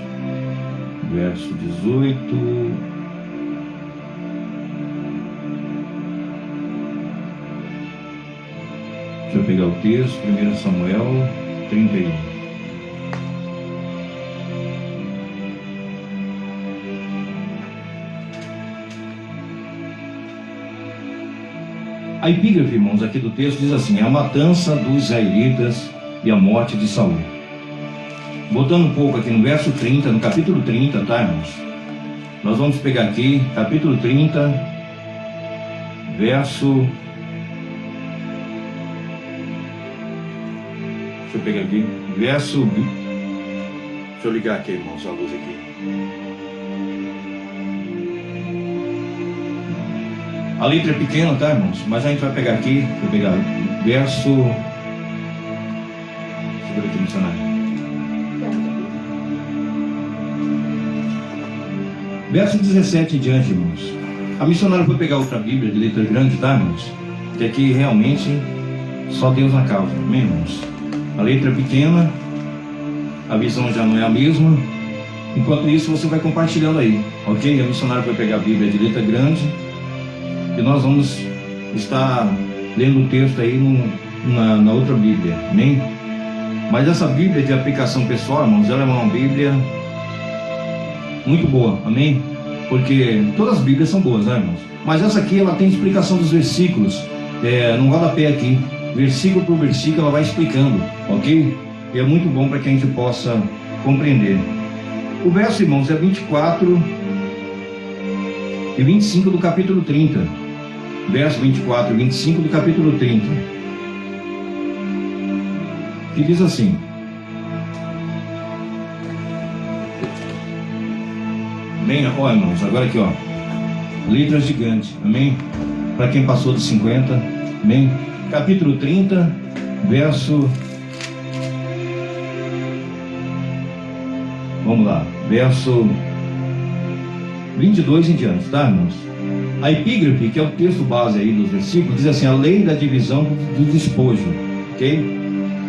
Verso 18. Deixa eu pegar o texto, 1 Samuel 31. A epígrafe, irmãos, aqui do texto diz assim: a matança dos israelitas e a morte de Saul. Voltando um pouco aqui no verso 30, no capítulo 30, tá, irmãos? Nós vamos pegar aqui, capítulo 30, verso... Deixa eu pegar aqui, verso... Deixa eu ligar aqui, irmãos, a luz aqui. A letra é pequena, tá, irmãos? Mas a gente vai pegar aqui, vou pegar verso... Segura aqui, missionário. Verso 17 em diante, irmãos. A missionária foi pegar outra Bíblia de letra grande, tá, irmãos? Que aqui realmente só Deus na causa, amém, irmãos? A letra é pequena, a visão já não é a mesma. Enquanto isso, você vai compartilhando aí, ok? A missionária foi pegar a Bíblia de letra grande e nós vamos estar lendo o texto aí na outra Bíblia, amém? Mas essa Bíblia de aplicação pessoal, irmãos, ela é uma Bíblia muito boa, amém? Porque todas as Bíblias são boas, né, irmãos? Mas essa aqui, ela tem explicação dos versículos, no rodapé aqui, versículo por versículo, ela vai explicando, ok? E é muito bom para que a gente possa compreender. O verso, irmãos, é 24 e 25 do capítulo 30. Verso 24 e 25 do capítulo 30. Que diz assim: amém? Ó, irmãos, agora aqui, ó, letras gigantes, amém? Para quem passou dos 50, amém? Capítulo 30, verso, vamos lá, verso 22 em diante, tá, irmãos? A epígrafe, que é o texto base aí dos versículos, diz assim: a lei da divisão do despojo, ok?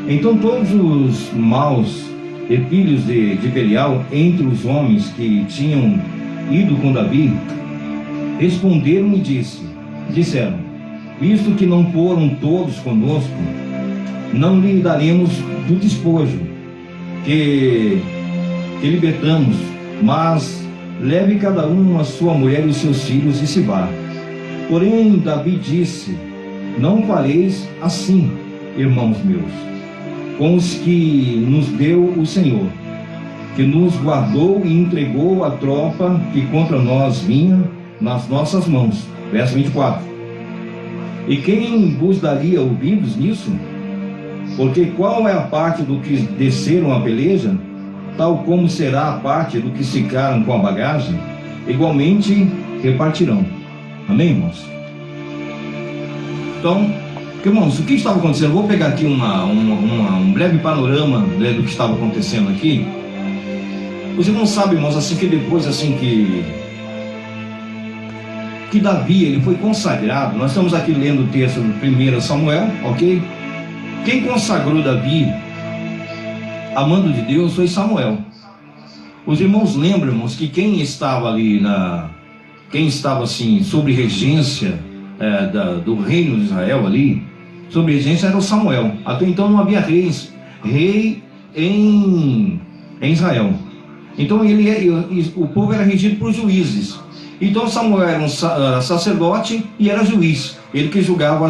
Então todos os maus e filhos de Belial entre os homens que tinham ido com Davi responderam e disseram: visto que não foram todos conosco, não lhe daremos do despojo que libertamos, mas leve cada um a sua mulher e os seus filhos e se vá. Porém Davi disse: não fareis assim, irmãos meus, com os que nos deu o Senhor, que nos guardou e entregou a tropa que contra nós vinha nas nossas mãos. Verso 24. E quem vos daria ouvidos nisso? Porque qual é a parte do que desceram a peleja, tal como será a parte do que ficaram com a bagagem, igualmente repartirão. Amém, irmãos? Então, irmãos, o que estava acontecendo? Vou pegar aqui um breve panorama, né, do que estava acontecendo aqui. Os irmãos sabem, irmãos, assim, que depois, assim, que Davi, ele foi consagrado. Nós estamos aqui lendo o texto do 1 Samuel, ok? Quem consagrou Davi a mando de Deus foi Samuel. Os irmãos lembram, irmãos, que quem estava ali quem estava assim sobre regência do reino de Israel ali, sobre regência era o Samuel. Até então não havia rei em Israel. Então o povo era regido por juízes. Então Samuel era um sacerdote e era juiz, ele que julgava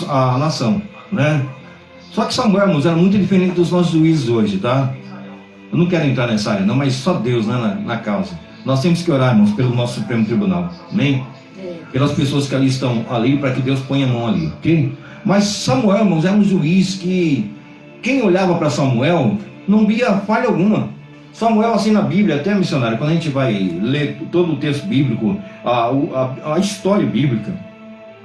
a nação, né? Só que Samuel, irmãos, era muito diferente dos nossos juízes hoje, tá? Eu não quero entrar nessa área não, mas só Deus, né, na causa. Nós temos que orar, irmãos, pelo nosso Supremo Tribunal, amém? Pelas pessoas que ali estão ali, para que Deus ponha a mão ali, ok? Mas Samuel, irmãos, era um juiz que quem olhava para Samuel não via falha alguma. Samuel, assim, na Bíblia, até missionário, quando a gente vai ler todo o texto bíblico, a história bíblica,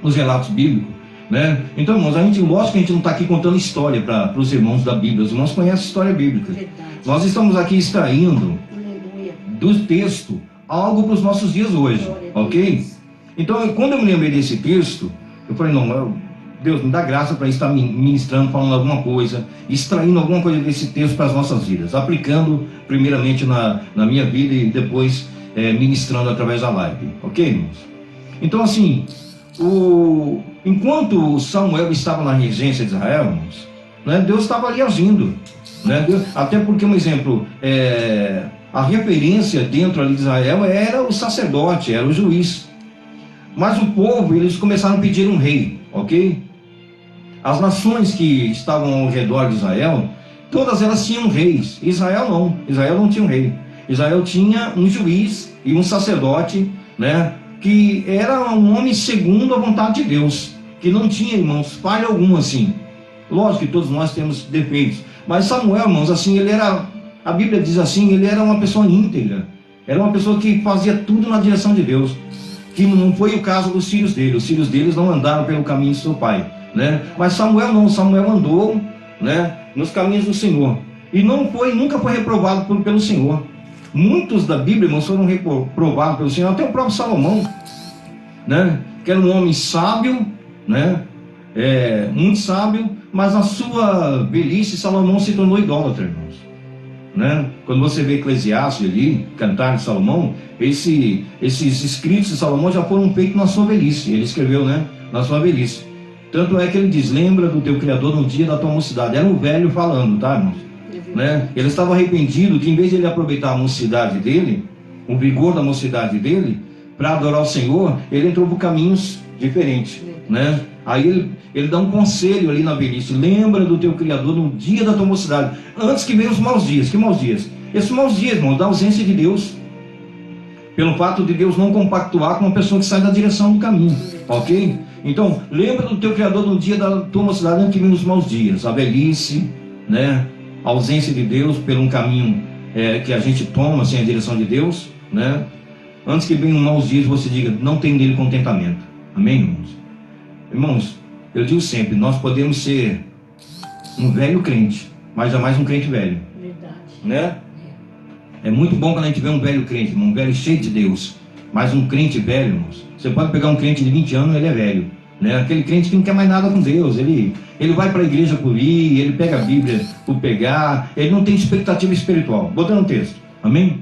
os relatos bíblicos, né? Então, irmãos, lógico que a gente não está aqui contando história para os irmãos da Bíblia. Os irmãos conhecem a história bíblica. Verdade. Nós estamos aqui extraindo do texto algo para os nossos dias hoje, ok? Então, quando eu me lembrei desse texto, eu falei: não, Deus me dá graça para estar ministrando, falando alguma coisa, extraindo alguma coisa desse texto para as nossas vidas, aplicando primeiramente na minha vida e depois ministrando através da live, ok, irmãos? Então, assim, enquanto Samuel estava na regência de Israel, irmãos, né, Deus estava ali agindo, né? Até porque, um exemplo, a referência dentro ali de Israel era o sacerdote, era o juiz. Mas o povo, eles começaram a pedir um rei, ok? As nações que estavam ao redor de Israel, todas elas tinham reis. Israel não tinha um rei. Israel tinha um juiz e um sacerdote, né, que era um homem segundo a vontade de Deus, que não tinha, irmãos, falha alguma assim. Lógico que todos nós temos defeitos, mas Samuel, irmãos, assim, a Bíblia diz assim, ele era uma pessoa íntegra, era uma pessoa que fazia tudo na direção de Deus, que não foi o caso dos filhos dele. Os filhos deles não andaram pelo caminho de seu pai, né? Mas Samuel não, Samuel andou, né, nos caminhos do Senhor, e nunca foi reprovado pelo Senhor. Muitos da Bíblia, irmãos, foram reprovados pelo Senhor, até o próprio Salomão, né, que era um homem sábio, né, muito sábio, mas na sua velhice Salomão se tornou idólatra, irmãos, né? Quando você vê Eclesiastes ali, Cantar de Salomão, esses escritos de Salomão já foram feitos na sua velhice. Ele escreveu, né, na sua velhice. Tanto é que ele diz, lembra do teu Criador no dia da tua mocidade. Era um velho falando, tá, irmãos? Né? Ele estava arrependido que em vez de ele aproveitar a mocidade dele, o vigor da mocidade dele, para adorar o Senhor, ele entrou por caminhos diferentes, né? Aí ele dá um conselho ali na velhice, lembra do teu Criador no dia da tua mocidade, antes que venham os maus dias. Que maus dias? Esses maus dias, irmãos, da ausência de Deus, pelo fato de Deus não compactuar com uma pessoa que sai da direção do caminho, ok? Então, lembra do teu Criador no dia da tua mocidade, antes que venham os maus dias, a velhice, né? A ausência de Deus por um caminho que a gente toma sem a direção de Deus, né? Antes que venham maus dias, você diga, não tem nele contentamento. Amém, irmãos? Irmãos, eu digo sempre, nós podemos ser um velho crente, mas jamais um crente velho. Verdade. Né? É muito bom quando a gente vê um velho crente, um velho cheio de Deus. Mas um crente velho, irmãos, você pode pegar um crente de 20 anos, ele é velho. Né? Aquele crente que não quer mais nada com Deus. Ele vai para a igreja por ir, ele pega a Bíblia por pegar, ele não tem expectativa espiritual. Botando um texto. Amém?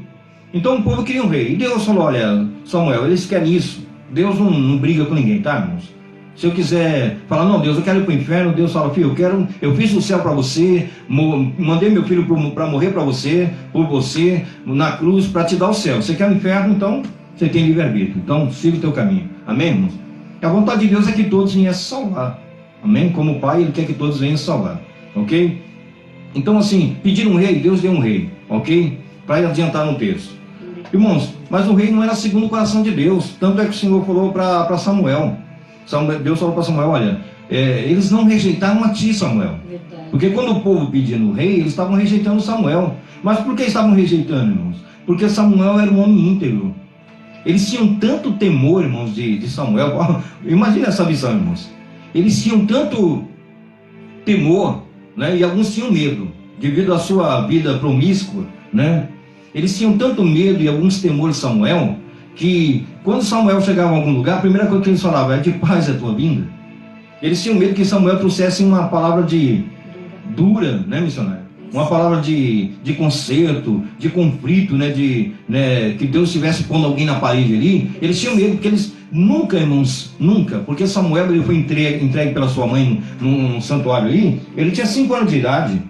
Então o povo queria um rei. E Deus falou, olha, Samuel, eles querem isso. Deus não briga com ninguém, tá, irmãos? Se eu quiser falar, não, Deus, eu quero ir para o inferno, Deus fala, filho, eu fiz o céu para você, mandei meu filho para morrer para você, por você, na cruz, para te dar o céu. Você quer o inferno, então você tem livre-arbítrio. Então siga o teu caminho. Amém, irmãos? A vontade de Deus é que todos venham se salvar. Amém? Como Pai, Ele quer que todos venham se salvar. Ok? Então, assim, pedir um rei, Deus deu um rei. Ok? Para adiantar no texto. Irmãos, mas o rei não era segundo o coração de Deus. Tanto é que o Senhor falou para Samuel. Deus falou para Samuel, olha, eles não rejeitaram a ti, Samuel. Verdade. Porque quando o povo pedia no rei, eles estavam rejeitando Samuel. Mas por que estavam rejeitando, irmãos? Porque Samuel era um homem íntegro. Eles tinham tanto temor, irmãos, de Samuel. Imagina essa visão, irmãos. Eles tinham tanto temor, né? E alguns tinham medo, devido à sua vida promíscua, né? Eles tinham tanto medo e alguns temores de Samuel, que quando Samuel chegava em algum lugar, a primeira coisa que eles falavam é de paz é a tua vinda. Eles tinham medo que Samuel trouxesse uma palavra dura, né, missionário? Uma palavra de conserto, de conflito, né, que Deus estivesse pondo alguém na parede ali. Eles tinham medo, porque eles nunca, irmãos, nunca, porque Samuel ele foi entregue pela sua mãe num santuário ali, ele tinha 5 anos de idade.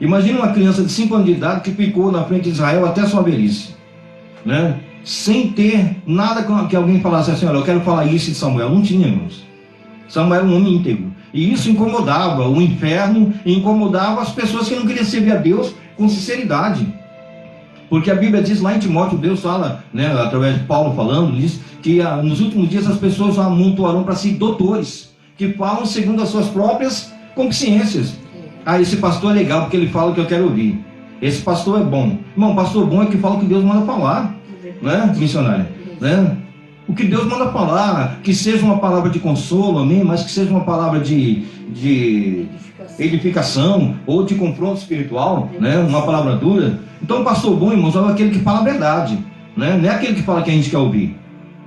Imagina uma criança de 5 anos de idade que ficou na frente de Israel até a sua velhice, né? Sem ter nada que alguém falasse assim, olha, eu quero falar isso de Samuel. Não tinha, irmãos. Samuel era um homem íntegro. E isso incomodava o inferno e incomodava as pessoas que não queriam servir a Deus com sinceridade. Porque a Bíblia diz lá em Timóteo, Deus fala, né, através de Paulo falando, diz que nos últimos dias as pessoas amontoarão para si doutores, que falam segundo as suas próprias consciências. Ah, esse pastor é legal porque ele fala o que eu quero ouvir. Esse pastor é bom. Irmão, pastor bom é que fala o que Deus manda falar. Né, missionário? Né? O que Deus manda falar, que seja uma palavra de consolo, amém? Mas que seja uma palavra de edificação ou de confronto espiritual, né? Uma palavra dura. Então o pastor bom, irmãos, é aquele que fala a verdade, né? Não é aquele que fala que a gente quer ouvir.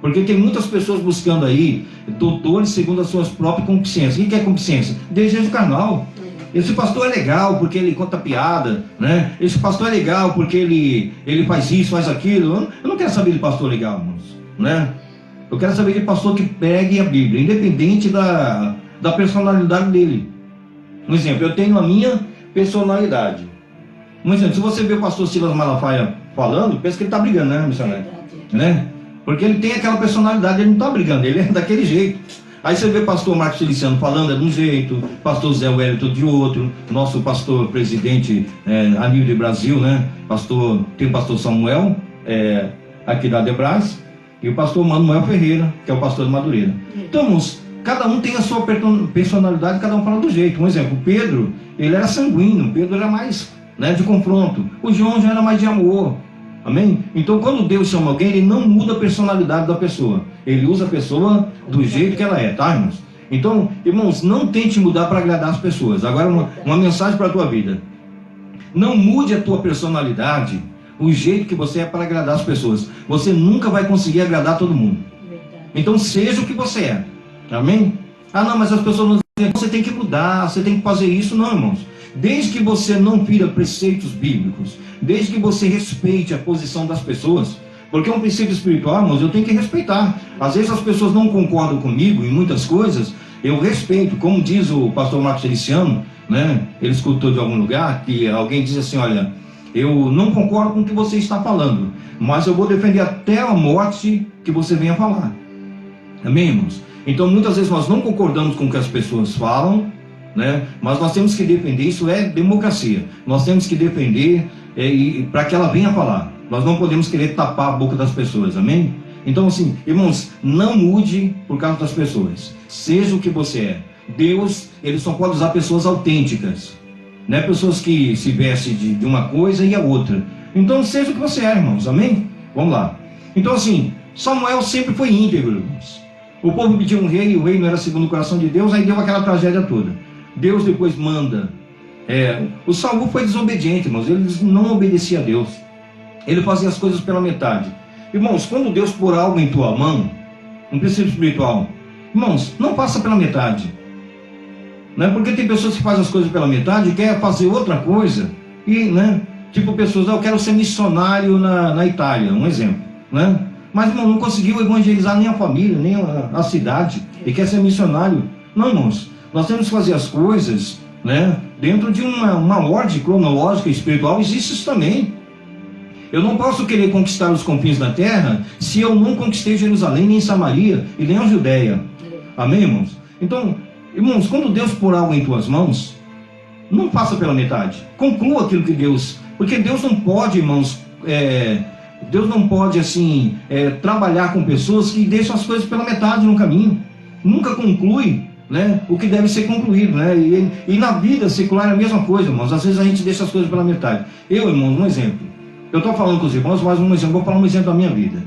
Porque tem muitas pessoas buscando aí doutores segundo as suas próprias consciências. O que é consciência? Desejo carnal. Esse pastor é legal porque ele conta piada, né? Esse pastor é legal porque ele faz isso, faz aquilo. Eu não quero saber de pastor legal, irmãos, né? Eu quero saber de pastor que pegue a Bíblia, independente da personalidade dele. Um exemplo, eu tenho a minha personalidade. Um exemplo, se você vê o pastor Silas Malafaia falando, pensa que ele está brigando, né, missionário? Né? Porque ele tem aquela personalidade, ele não está brigando, ele é daquele jeito. Aí você vê o pastor Marcos Feliciano falando é de um jeito, pastor Zé Wellington de outro, nosso pastor presidente a nível de Brasil, né? Tem o pastor Samuel, aqui da Debras, e o pastor Manuel Ferreira, que é o pastor de Madureira. Então, irmãos, cada um tem a sua personalidade, cada um fala do jeito. Um exemplo, Pedro, ele era sanguíneo, Pedro era mais, né, de confronto. O João já era mais de amor. Amém? Então, quando Deus chama alguém, Ele não muda a personalidade da pessoa. Ele usa a pessoa do jeito que ela é, tá, irmãos? Então, irmãos, não tente mudar para agradar as pessoas. Agora, uma mensagem para a tua vida. Não mude a tua personalidade, o jeito que você é para agradar as pessoas. Você nunca vai conseguir agradar todo mundo. Então, seja o que você é. Amém? Ah, não, mas as pessoas não dizem, você tem que mudar, você tem que fazer isso. Não, irmãos. Desde que você não fira preceitos bíblicos, desde que você respeite a posição das pessoas, porque é um princípio espiritual, irmãos, eu tenho que respeitar. Às vezes as pessoas não concordam comigo em muitas coisas, eu respeito, como diz o pastor Marcos Feliciano, né? Ele escutou de algum lugar que alguém diz assim: olha, eu não concordo com o que você está falando, mas eu vou defender até a morte que você venha falar. Amém, irmãos? Então muitas vezes nós não concordamos com o que as pessoas falam, né? Mas nós temos que defender, isso é democracia. Nós temos que defender para que ela venha falar. Nós não podemos querer tapar a boca das pessoas, amém? Então assim, irmãos, não mude por causa das pessoas. Seja o que você é. Deus, ele só pode usar pessoas autênticas, não é pessoas que se vestem de uma coisa e a outra. Então seja o que você é, irmãos, amém? Vamos lá. Então assim, Samuel sempre foi íntegro, irmãos. O povo pediu um rei, o rei não era segundo o coração de Deus, aí deu aquela tragédia toda. Deus depois manda. O Saul foi desobediente, irmãos, ele não obedecia a Deus. Ele fazia as coisas pela metade. Irmãos, quando Deus pôr algo em tua mão, um princípio espiritual, irmãos, não faça pela metade. Não é porque tem pessoas que fazem as coisas pela metade e querem fazer outra coisa. E, né, tipo pessoas, eu quero ser missionário na Itália, um exemplo, né? Mas, irmão, não conseguiu evangelizar nem a família, nem a cidade, e quer ser missionário. Não, irmãos, nós temos que fazer as coisas, né, dentro de uma ordem cronológica espiritual. Existe isso também. Eu não posso querer conquistar os confins da terra se eu não conquistei Jerusalém, nem Samaria e nem a Judéia. Amém, irmãos? Então, irmãos, quando Deus pôr algo em tuas mãos, não faça pela metade. Conclua aquilo que Deus... Porque Deus não pode, irmãos, Deus não pode, assim, trabalhar com pessoas que deixam as coisas pela metade no caminho. Nunca conclui, né, o que deve ser concluído, né? E na vida secular é a mesma coisa, irmãos. Às vezes a gente deixa as coisas pela metade. Eu, irmãos, um exemplo. Eu estou falando com os irmãos, mas um exemplo, vou falar um exemplo da minha vida.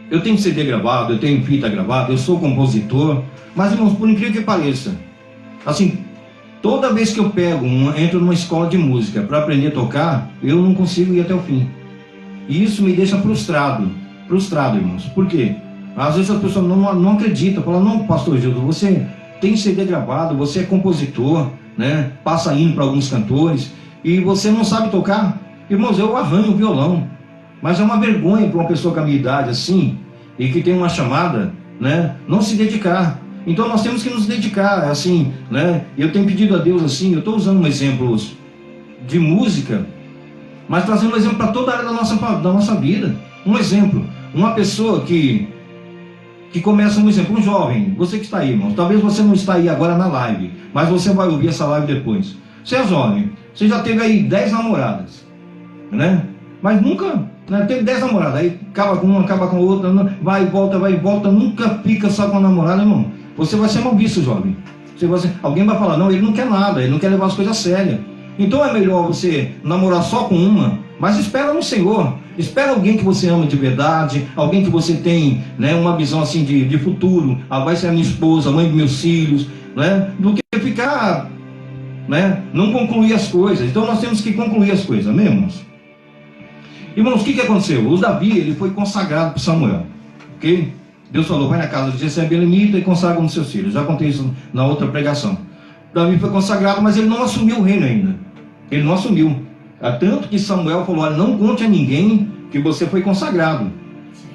Eu tenho CD gravado, eu tenho fita gravada, eu sou compositor, mas, irmãos, por incrível que pareça, assim, toda vez que eu entro numa escola de música para aprender a tocar, eu não consigo ir até o fim. E isso me deixa frustrado, irmãos. Por quê? Às vezes as pessoas não acreditam, falam: não, pastor Gildo, você tem CD gravado, você é compositor, né? Passa hino para alguns cantores, e você não sabe tocar. Irmãos, eu arranho o violão, mas é uma vergonha para uma pessoa com a minha idade assim, e que tem uma chamada, né, não se dedicar. Então nós temos que nos dedicar, assim, né? Eu tenho pedido a Deus, assim, eu estou usando um exemplo de música, mas trazendo um exemplo para toda a área da nossa vida. Um exemplo, uma pessoa que começa, um exemplo, um jovem, você que está aí, irmão, talvez você não está aí agora na live, mas você vai ouvir essa live depois. Você é jovem, você já teve aí 10 namoradas, né? Mas nunca, né, teve 10 namoradas, aí acaba com uma, acaba com outra, vai e volta, nunca fica só com a namorada, irmão. Você vai ser mal visto, jovem. Alguém vai falar: não, ele não quer nada, ele não quer levar as coisas a sério. Então é melhor você namorar só com uma, mas espera no Senhor. Espera alguém que você ama de verdade, alguém que você tem, né, uma visão assim de futuro. Vai ser a minha esposa, a mãe dos meus filhos, né? Do que ficar, né, não concluir as coisas. Então nós temos que concluir as coisas, amém, irmãos? Irmãos, o que aconteceu? O Davi, ele foi consagrado por Samuel, ok? Deus falou: vai na casa de Jessé Belemita e consagra um dos seus filhos. Já contei isso na outra pregação. Davi foi consagrado, mas ele não assumiu o reino ainda. Ele não assumiu. Tanto que Samuel falou: olha, não conte a ninguém que você foi consagrado,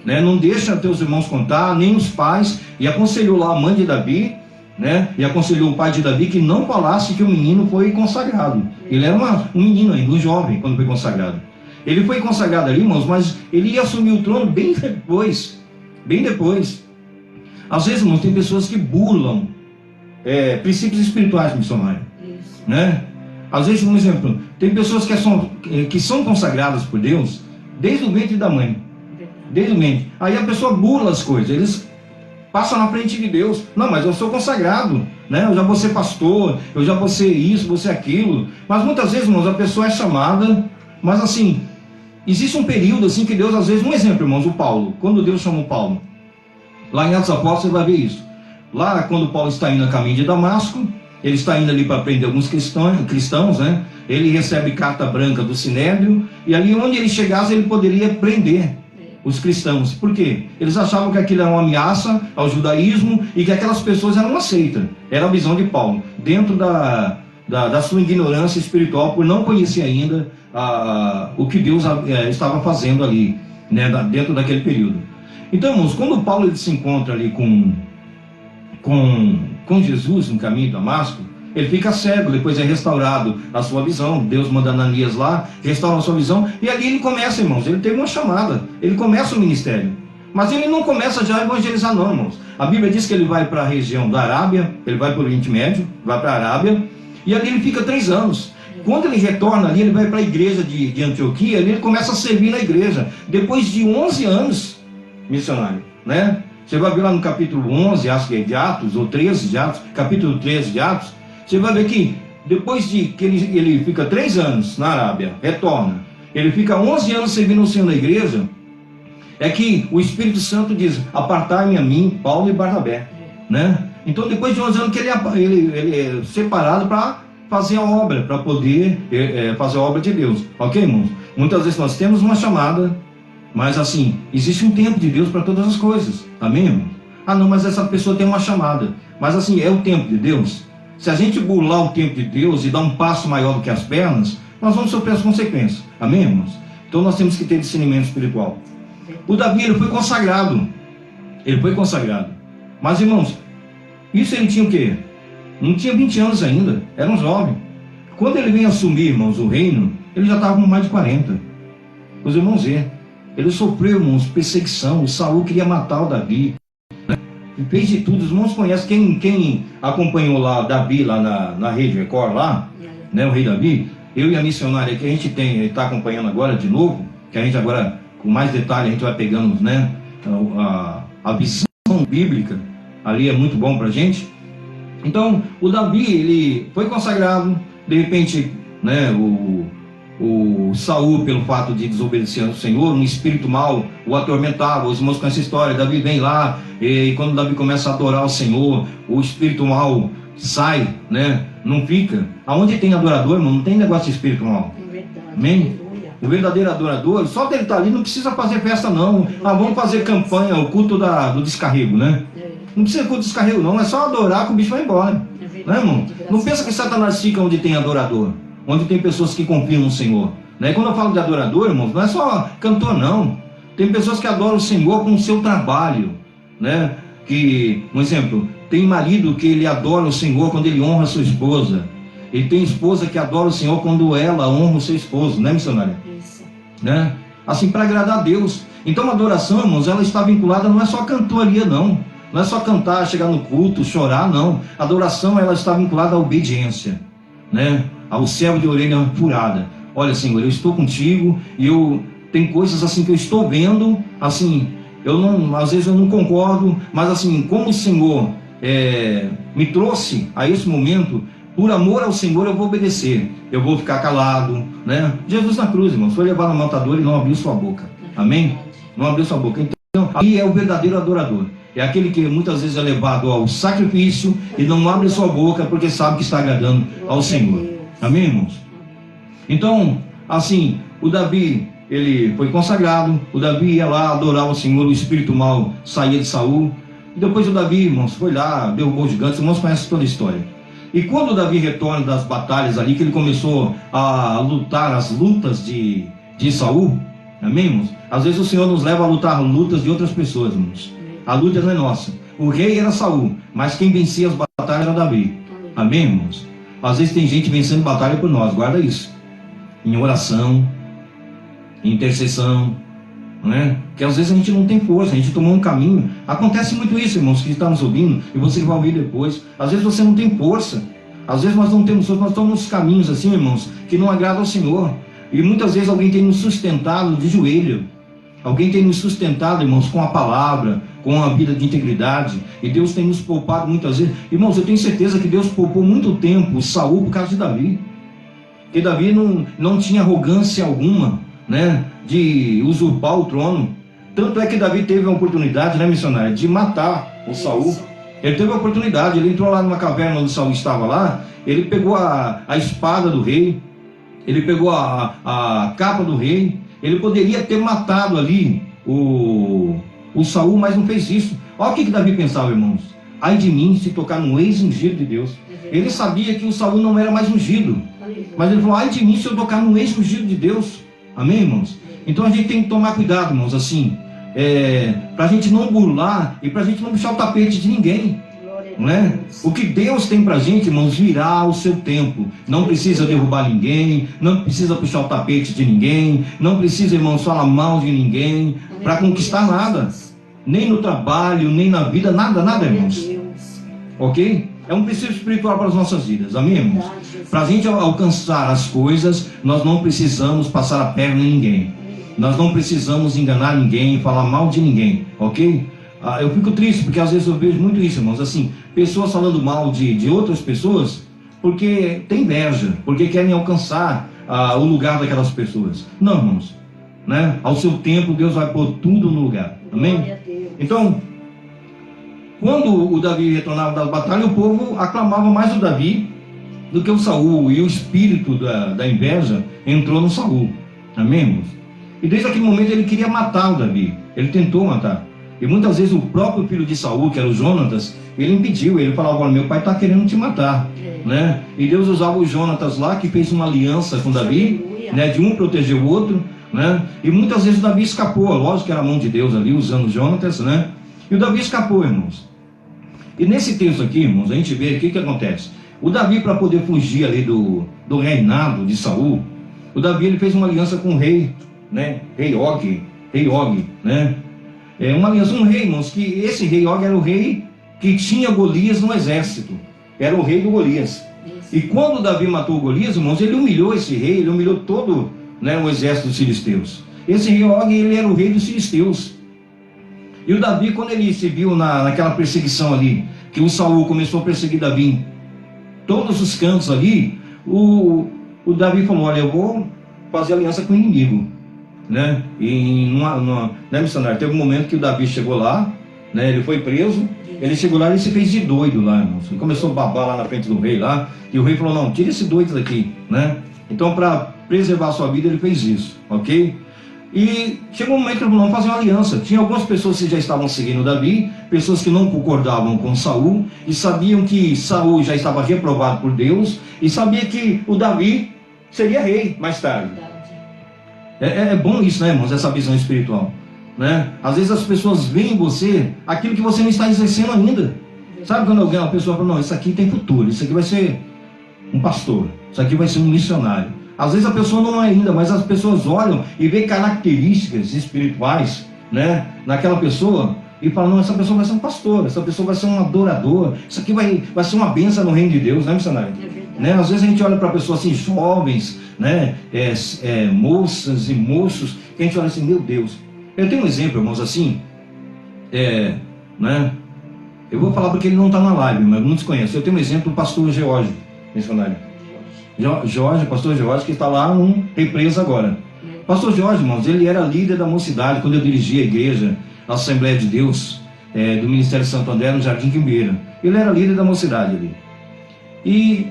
né? Não deixa teus irmãos contar, nem os pais. E aconselhou lá a mãe de Davi, né? E aconselhou o pai de Davi que não falasse que o menino foi consagrado. Ele era um menino ainda, um jovem, quando foi consagrado. Ele foi consagrado ali, irmãos, mas ele ia assumir o trono bem depois. Bem depois. Às vezes, irmãos, tem pessoas que burlam princípios espirituais, missionário, né? Às vezes, um exemplo, tem pessoas que são consagradas por Deus desde o ventre da mãe. Desde o ventre. Aí a pessoa burla as coisas. Eles passam na frente de Deus: não, mas eu sou consagrado, né? Eu já vou ser pastor, eu já vou ser isso, vou ser aquilo. Mas muitas vezes, irmãos, a pessoa é chamada, mas assim, existe um período assim que Deus, às vezes, um exemplo, irmãos, o Paulo. Quando Deus chamou Paulo, lá em Atos Apóstolos, você vai ver isso. Lá, quando Paulo está indo a caminho de Damasco, ele está indo ali para prender alguns cristãos, né? Ele recebe carta branca do Sinédrio, e ali onde ele chegasse, ele poderia prender os cristãos. Por quê? Eles achavam que aquilo era uma ameaça ao judaísmo e que aquelas pessoas eram uma seita. Era a visão de Paulo, dentro da sua ignorância espiritual, por não conhecer ainda o que Deus estava fazendo ali, né, dentro daquele período. Então, irmãos, quando Paulo ele se encontra ali com com Jesus no caminho de Damasco, ele fica cego, depois é restaurado a sua visão. Deus manda Ananias lá, restaura a sua visão, e ali ele começa, irmãos, ele teve uma chamada, ele começa o ministério. Mas ele não começa já a evangelizar não, irmãos. A Bíblia diz que ele vai para a região da Arábia, ele vai para o Oriente Médio, vai para a Arábia, e ali ele fica 3 anos. Quando ele retorna ali, ele vai para a igreja de Antioquia, ali ele começa a servir na igreja. Depois de 11 anos, missionário, né? Você vai ver lá no capítulo 11, acho que é de Atos, ou 13 de Atos, capítulo 13 de Atos, você vai ver que depois de que ele fica 3 anos na Arábia, retorna, ele fica 11 anos servindo o Senhor na igreja, é que o Espírito Santo diz, apartai-me a mim, Paulo e Barnabé, né? Então depois de 11 anos que ele é separado para fazer a obra, para poder fazer a obra de Deus, ok, irmãos? Muitas vezes nós temos uma chamada, mas assim, existe um tempo de Deus para todas as coisas, amém, irmão? Ah não, mas essa pessoa tem uma chamada, mas assim, é o tempo de Deus. Se a gente burlar o tempo de Deus e dar um passo maior do que as pernas, nós vamos sofrer as consequências, amém, irmãos? Então nós temos que ter discernimento espiritual. O Davi, ele foi consagrado, mas irmãos, isso ele tinha o quê? Não tinha 20 anos ainda, era um jovem. Quando ele vem assumir, irmãos, o reino, ele já estava com mais de 40. Os irmãos vê, ele sofreu, irmãos, perseguição. O Saul queria matar o Davi, né? E fez de tudo. Os irmãos conhecem, quem acompanhou lá Davi, lá na Rede Record, lá, né, o rei Davi. Eu e a missionária que a gente está acompanhando agora de novo, que a gente agora, com mais detalhe, a gente vai pegando, né, a visão bíblica, ali é muito bom para a gente. Então, o Davi, ele foi consagrado, de repente, né, o Saul, pelo fato de desobedecer ao Senhor, um espírito mau o atormentava. Os irmãos conhecem essa história. Davi vem lá, e quando Davi começa a adorar o Senhor, o espírito mau sai, né, não fica. Aonde tem adorador, irmão, não tem negócio de espírito mau. É verdade. Amém? O verdadeiro adorador, só dele estar ali, não precisa fazer festa não. Ah, vamos fazer campanha, o culto do descarrego, né? Não precisa culto de descarrego não, é só adorar que o bicho vai embora. Né, irmão? Não pensa que Satanás fica onde tem adorador, onde tem pessoas que confiam no Senhor, né? Quando eu falo de adorador, irmãos, não é só cantor não. Tem pessoas que adoram o Senhor com o seu trabalho, né? Que, um exemplo, tem marido que ele adora o Senhor quando ele honra a sua esposa. E tem esposa que adora o Senhor quando ela honra o seu esposo, né, missionária? Isso. Né? Assim, para agradar a Deus. Então a adoração, irmãos, ela está vinculada, não é só cantoria não. Não é só cantar, chegar no culto, chorar, não. A adoração, ela está vinculada à obediência, né? Ao servo de orelha furada. Olha, Senhor, eu estou contigo e tem coisas assim que eu estou vendo, assim, às vezes eu não concordo, mas assim, como o Senhor me trouxe a esse momento, por amor ao Senhor eu vou obedecer, eu vou ficar calado, né? Jesus na cruz, irmãos, foi levado ao matador e não abriu sua boca, amém? Não abriu sua boca. Então, aí é o verdadeiro adorador. É aquele que muitas vezes é levado ao sacrifício e não abre sua boca porque sabe que está agradando ao Senhor. Amém, irmãos? Então, assim, o Davi, ele foi consagrado, o Davi ia lá adorar o Senhor, o espírito mau saía de Saul. E depois o Davi, irmãos, foi lá, derrubou os gigantes. Os irmãos conhecem toda a história. E quando o Davi retorna das batalhas ali, que ele começou a lutar as lutas de Saul, amém, irmãos? Às vezes o Senhor nos leva a lutar lutas de outras pessoas, irmãos. A luta não é nossa. O rei era Saul, mas quem vencia as batalhas era Davi. Amém, irmãos? Às vezes tem gente vencendo batalha por nós, guarda isso. Em oração, em intercessão, né? Que às vezes a gente não tem força, a gente tomou um caminho. Acontece muito isso, irmãos, que está nos ouvindo, e você vai ouvir depois. Às vezes você não tem força, às vezes nós não temos força, nós tomamos caminhos assim, irmãos, que não agradam ao Senhor. E muitas vezes alguém tem nos sustentado de joelho. Alguém tem nos sustentado, irmãos, com a palavra, com a vida de integridade. E Deus tem nos poupado muitas vezes. Irmãos, eu tenho certeza que Deus poupou muito tempo Saul por causa de Davi. Porque Davi não tinha arrogância alguma, né, de usurpar o trono. Tanto é que Davi teve a oportunidade, né, missionária, de matar o Saul. Ele teve a oportunidade, ele entrou lá numa caverna onde Saul estava lá, ele pegou a espada do rei, ele pegou a capa do rei. Ele poderia ter matado ali o Saul, mas não fez isso. Olha o que Davi pensava, irmãos. Ai de mim se tocar no ex-ungido de Deus. Ele sabia que o Saul não era mais ungido. Mas ele falou, ai de mim se eu tocar no ex-ungido de Deus. Amém, irmãos? Então a gente tem que tomar cuidado, irmãos, assim. Para a gente não burlar e para a gente não puxar o tapete de ninguém. Não é? O que Deus tem pra gente, irmãos, virá ao seu tempo. Não precisa derrubar ninguém, não precisa puxar o tapete de ninguém, não precisa, irmãos, falar mal de ninguém para conquistar nada. Nem no trabalho, nem na vida, nada, nada, irmãos. Ok? É um princípio espiritual para as nossas vidas, amém, irmãos? Para a gente alcançar as coisas, nós não precisamos passar a perna em ninguém. Nós não precisamos enganar ninguém, falar mal de ninguém, ok? Eu fico triste porque às vezes eu vejo muito isso, irmãos, assim, pessoas falando mal de outras pessoas porque tem inveja, porque querem alcançar o lugar daquelas pessoas. Não, irmãos, né? Ao seu tempo Deus vai pôr tudo no lugar, amém? Então, quando o Davi retornava das batalhas, o povo aclamava mais o Davi do que o Saul, e o espírito da inveja entrou no Saul, amém, irmãos? E desde aquele momento ele queria matar o Davi, ele tentou matar. E muitas vezes o próprio filho de Saul, que era o Jonatas, ele impediu, ele falava: olha, meu pai está querendo te matar, né? E Deus usava o Jonatas lá, que fez uma aliança com Davi, né? De um proteger o outro, né? E muitas vezes o Davi escapou, lógico que era a mão de Deus ali, usando o Jonatas, né? E o Davi escapou, irmãos. E nesse texto aqui, irmãos, a gente vê o que acontece. O Davi, para poder fugir ali do reinado de Saul, o Davi ele fez uma aliança com o rei, né? Rei Og, né? É uma aliança, um rei, irmãos, que esse rei Og era o rei que tinha Golias no exército. Era o rei do Golias. E quando Davi matou Golias, irmãos, ele humilhou esse rei, ele humilhou todo, né, o exército dos filisteus. Esse rei Og, ele era o rei dos filisteus. E o Davi, quando ele se viu naquela perseguição ali, que o Saul começou a perseguir Davi em todos os cantos ali, o Davi falou: olha, eu vou fazer aliança com o inimigo, né? E né, missionário, teve um momento que o Davi chegou lá, né? Ele foi preso, ele chegou lá e se fez de doido lá, irmãos. Ele começou a babar lá na frente do rei lá, e o rei falou: não, tira esse doido daqui, né? Então, para preservar a sua vida, ele fez isso, ok? E chegou um momento que ele falou: vamos fazer uma aliança. Tinha algumas pessoas que já estavam seguindo Davi, pessoas que não concordavam com Saul, e sabiam que Saul já estava reprovado por Deus, e sabia que o Davi seria rei mais tarde. É bom isso, né, irmãos? Essa visão espiritual, né? Às vezes as pessoas veem em você aquilo que você não está exercendo ainda. Sabe quando alguém, uma pessoa fala: não, isso aqui tem futuro, isso aqui vai ser um pastor, isso aqui vai ser um missionário. Às vezes a pessoa não é ainda, mas as pessoas olham e veem características espirituais, né, naquela pessoa, e falam: não, essa pessoa vai ser um pastor, essa pessoa vai ser um adorador, isso aqui vai ser uma bênção no reino de Deus, né, missionário? Né? Às vezes a gente olha para pessoas assim, jovens, né, moças e moços, que a gente olha assim: meu Deus. Eu tenho um exemplo, irmãos, assim, né, eu vou falar porque ele não está na live, mas muitos conhecem. Eu tenho um exemplo do pastor George, missionário. Pastor Jorge, que está lá represo agora. Pastor Jorge, irmãos, ele era líder da mocidade quando eu dirigia a igreja, a Assembleia de Deus, do Ministério Santo André, no Jardim Quimbeira. Ele era líder da mocidade ali. E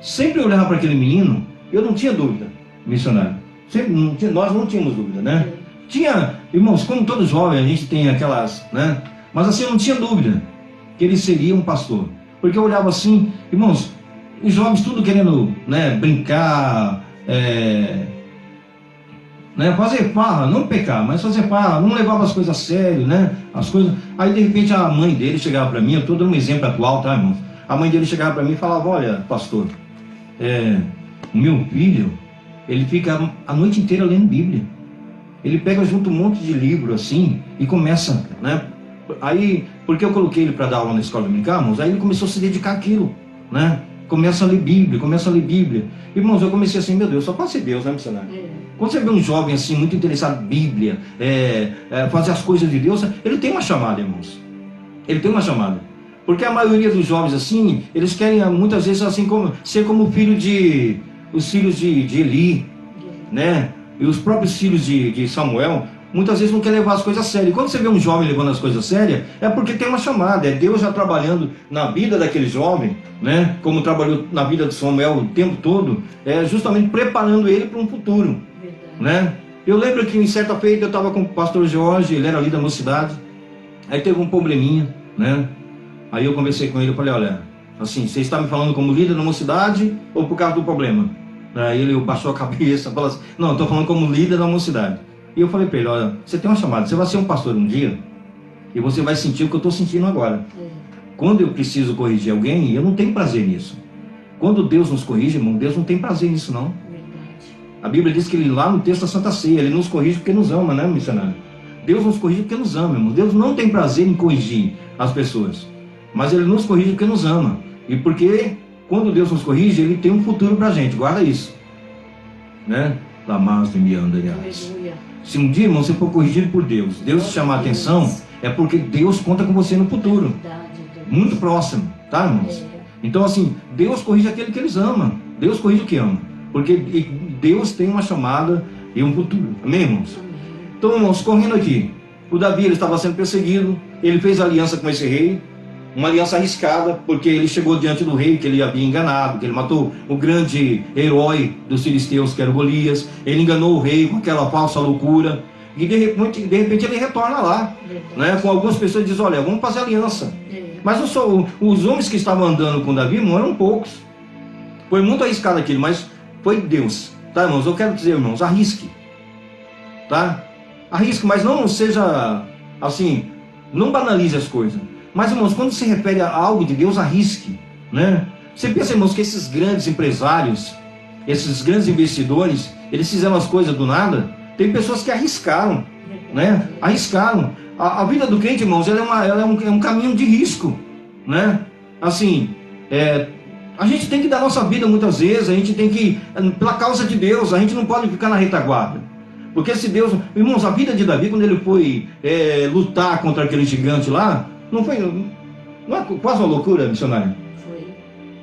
sempre eu olhava para aquele menino, eu não tinha dúvida, missionário. Nós não tínhamos dúvida, né? Tinha, irmãos, como todo jovem, a gente tem aquelas, né? Mas assim, eu não tinha dúvida que ele seria um pastor. Porque eu olhava assim, irmãos, os jovens tudo querendo, né, brincar, né, fazer farra, não pecar, mas fazer farra, não levava as coisas a sério, né, as coisas. Aí de repente a mãe dele chegava para mim, eu estou dando um exemplo atual, tá, irmão? A mãe dele chegava para mim e falava: olha, pastor, o meu filho, ele fica a noite inteira lendo Bíblia. Ele pega junto um monte de livro assim e começa, né? Aí, porque eu coloquei ele para dar aula na escola dominical, irmãos, aí ele começou a se dedicar àquilo, né? Começa a ler Bíblia. Irmãos, eu comecei assim: meu Deus, só pode ser Deus, né, missionário? Quando você vê um jovem assim, muito interessado em Bíblia, fazer as coisas de Deus, ele tem uma chamada, irmãos. Ele tem uma chamada. Porque a maioria dos jovens assim, eles querem muitas vezes assim, ser como os filhos de Eli, né? E os próprios filhos de Samuel, muitas vezes não quer levar as coisas a sério. E quando você vê um jovem levando as coisas a sério, é porque tem uma chamada. É Deus já trabalhando na vida daquele jovem, né? Como trabalhou na vida de Samuel o tempo todo, justamente preparando ele para um futuro, né? Eu lembro que em certa feita eu estava com o pastor Jorge, ele era ali da mocidade. Aí teve um probleminha, né? Aí eu conversei com ele, eu falei: olha, assim, você está me falando como líder da mocidade ou por causa do problema? Aí ele baixou a cabeça e falou assim: não, eu estou falando como líder da mocidade. E eu falei para ele: olha, você tem uma chamada, você vai ser um pastor um dia e você vai sentir o que eu estou sentindo agora. quando eu preciso corrigir alguém, eu não tenho prazer nisso. Quando Deus nos corrige, irmão, Deus não tem prazer nisso, não. A Bíblia diz que ele, lá no texto da Santa Ceia, ele nos corrige porque nos ama, né, missionário? Deus nos corrige porque nos ama, irmão. Deus não tem prazer em corrigir as pessoas, mas ele nos corrige porque nos ama. E porque quando Deus nos corrige, ele tem um futuro pra gente, guarda isso, né? Lamas de Mianda, aliás. Se um dia, irmão, você for corrigido por Deus, Deus te chamar a atenção, é porque Deus conta com você no futuro, muito próximo, tá, irmãos? Então, assim, Deus corrige aquele que eles amam. Deus corrige o que ama, porque Deus tem uma chamada e um futuro. Amém, irmãos? Então, irmãos, correndo aqui, o Davi, ele estava sendo perseguido, ele fez aliança com esse rei, uma aliança arriscada, porque ele chegou diante do rei que ele havia enganado, que ele matou o grande herói dos filisteus, que era o Golias. Ele enganou o rei com aquela falsa loucura, e de repente ele retorna lá, né, com algumas pessoas e diz: olha, vamos fazer aliança. Mas os homens que estavam andando com Davi não eram poucos. Foi muito arriscado aquilo, mas foi Deus, tá, irmãos? Eu quero dizer, irmãos, arrisque, tá? Arrisque, mas não seja assim, não banalize as coisas. Mas, irmãos, quando se refere a algo de Deus, arrisque, né? Você pensa, irmãos, que esses grandes empresários, esses grandes investidores, eles fizeram as coisas do nada? Tem pessoas que arriscaram, né? Arriscaram. A vida do crente, irmãos, ela é um caminho de risco, né? Assim, a gente tem que dar nossa vida muitas vezes, a gente tem que, pela causa de Deus, a gente não pode ficar na retaguarda. Porque se Deus... Irmãos, a vida de Davi, quando ele foi lutar contra aquele gigante lá, não é quase uma loucura, missionário? Foi.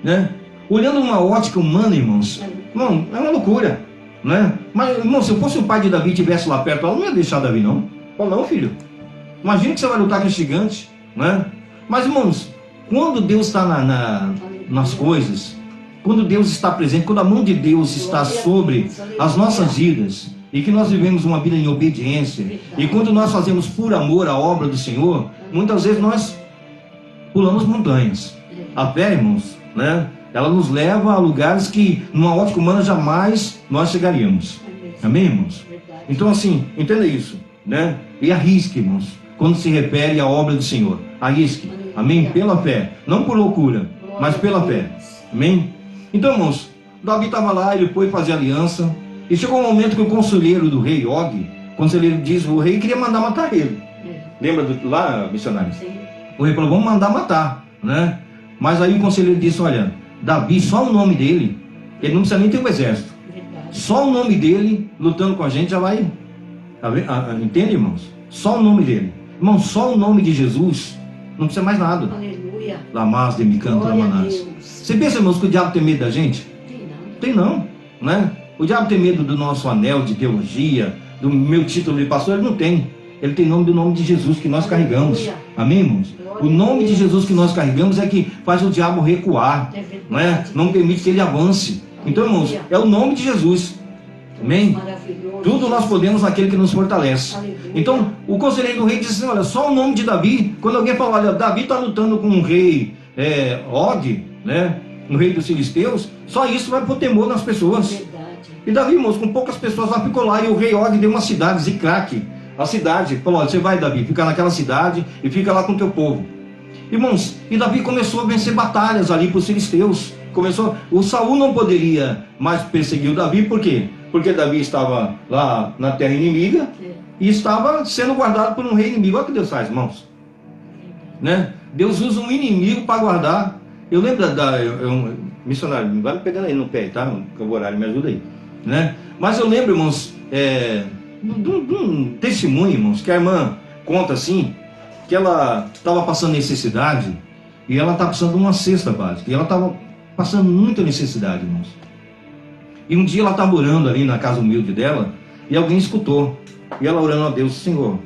Né? Olhando uma ótica humana, irmãos, irmão, é uma loucura, né? Mas, irmão, se eu fosse o pai de Davi e estivesse lá perto, ela não ia deixar Davi, não. Fala, não, filho. Imagina que você vai lutar com esse gigante, né? Mas, irmãos, quando Deus está nas coisas, quando Deus está presente, quando a mão de Deus está sobre as nossas vidas, e que nós vivemos uma vida em obediência, e quando nós fazemos por amor a obra do Senhor, muitas vezes nós pulamos montanhas. A fé, irmãos, né? Ela nos leva a lugares que numa ótica humana jamais nós chegaríamos. Amém, irmãos? Então, assim, entenda isso, né? E arrisque, irmãos, quando se refere à obra do Senhor. Arrisque, amém? Pela fé, não por loucura, mas pela fé. Amém? Então, irmãos, Davi estava lá, ele foi fazer aliança, e chegou um momento que o conselheiro do rei, Og, o conselheiro diz, o rei queria mandar matar ele. Lembra lá, missionário? Sim. O rei falou, vamos mandar matar, né? Mas aí o conselheiro disse, olha, Davi, só o nome dele, ele não precisa nem ter um exército. Só o nome dele, lutando com a gente, já vai... Entende, irmãos? Só o nome dele. Irmão, só o nome de Jesus, não precisa mais nada. Aleluia. Lamas de Micanto Lamanás. Você pensa, irmãos, que o diabo tem medo da gente? Tem não, né? O diabo tem medo do nosso anel de teologia, do meu título de pastor, ele não tem. Ele tem nome do nome de Jesus que nós carregamos. Amém, irmãos? O nome de Jesus que nós carregamos é que faz o diabo recuar, né? Não permite que ele avance. Então, irmãos, é o nome de Jesus. Amém? Tudo nós podemos naquele que nos fortalece. Então, o conselheiro do rei disse assim, olha, só o nome de Davi. Quando alguém fala, olha, Davi está lutando com um rei Og, né? Um rei dos filisteus, só isso vai pôr temor nas pessoas. E Davi, irmãos, com poucas pessoas lá ficou lá, e o rei Og deu uma cidade, Ziclac, a cidade, falou, olha, você vai, Davi, fica naquela cidade e fica lá com o teu povo. Irmãos, e Davi começou a vencer batalhas ali para os filisteus. O Saul não poderia mais perseguir o Davi, por quê? Porque Davi estava lá na terra inimiga e estava sendo guardado por um rei inimigo. Olha o que Deus faz, irmãos, né? Deus usa um inimigo para guardar. Eu lembro missionário, não vai me pegando aí no pé, tá? O horário me ajuda aí, né? Mas eu lembro, irmãos, de um testemunho, irmãos, que a irmã conta assim, que ela estava passando necessidade, e ela estava precisando de uma cesta básica, e ela estava passando muita necessidade, irmãos. E um dia ela estava orando ali na casa humilde dela, e alguém escutou, e ela orando a Deus, Senhor,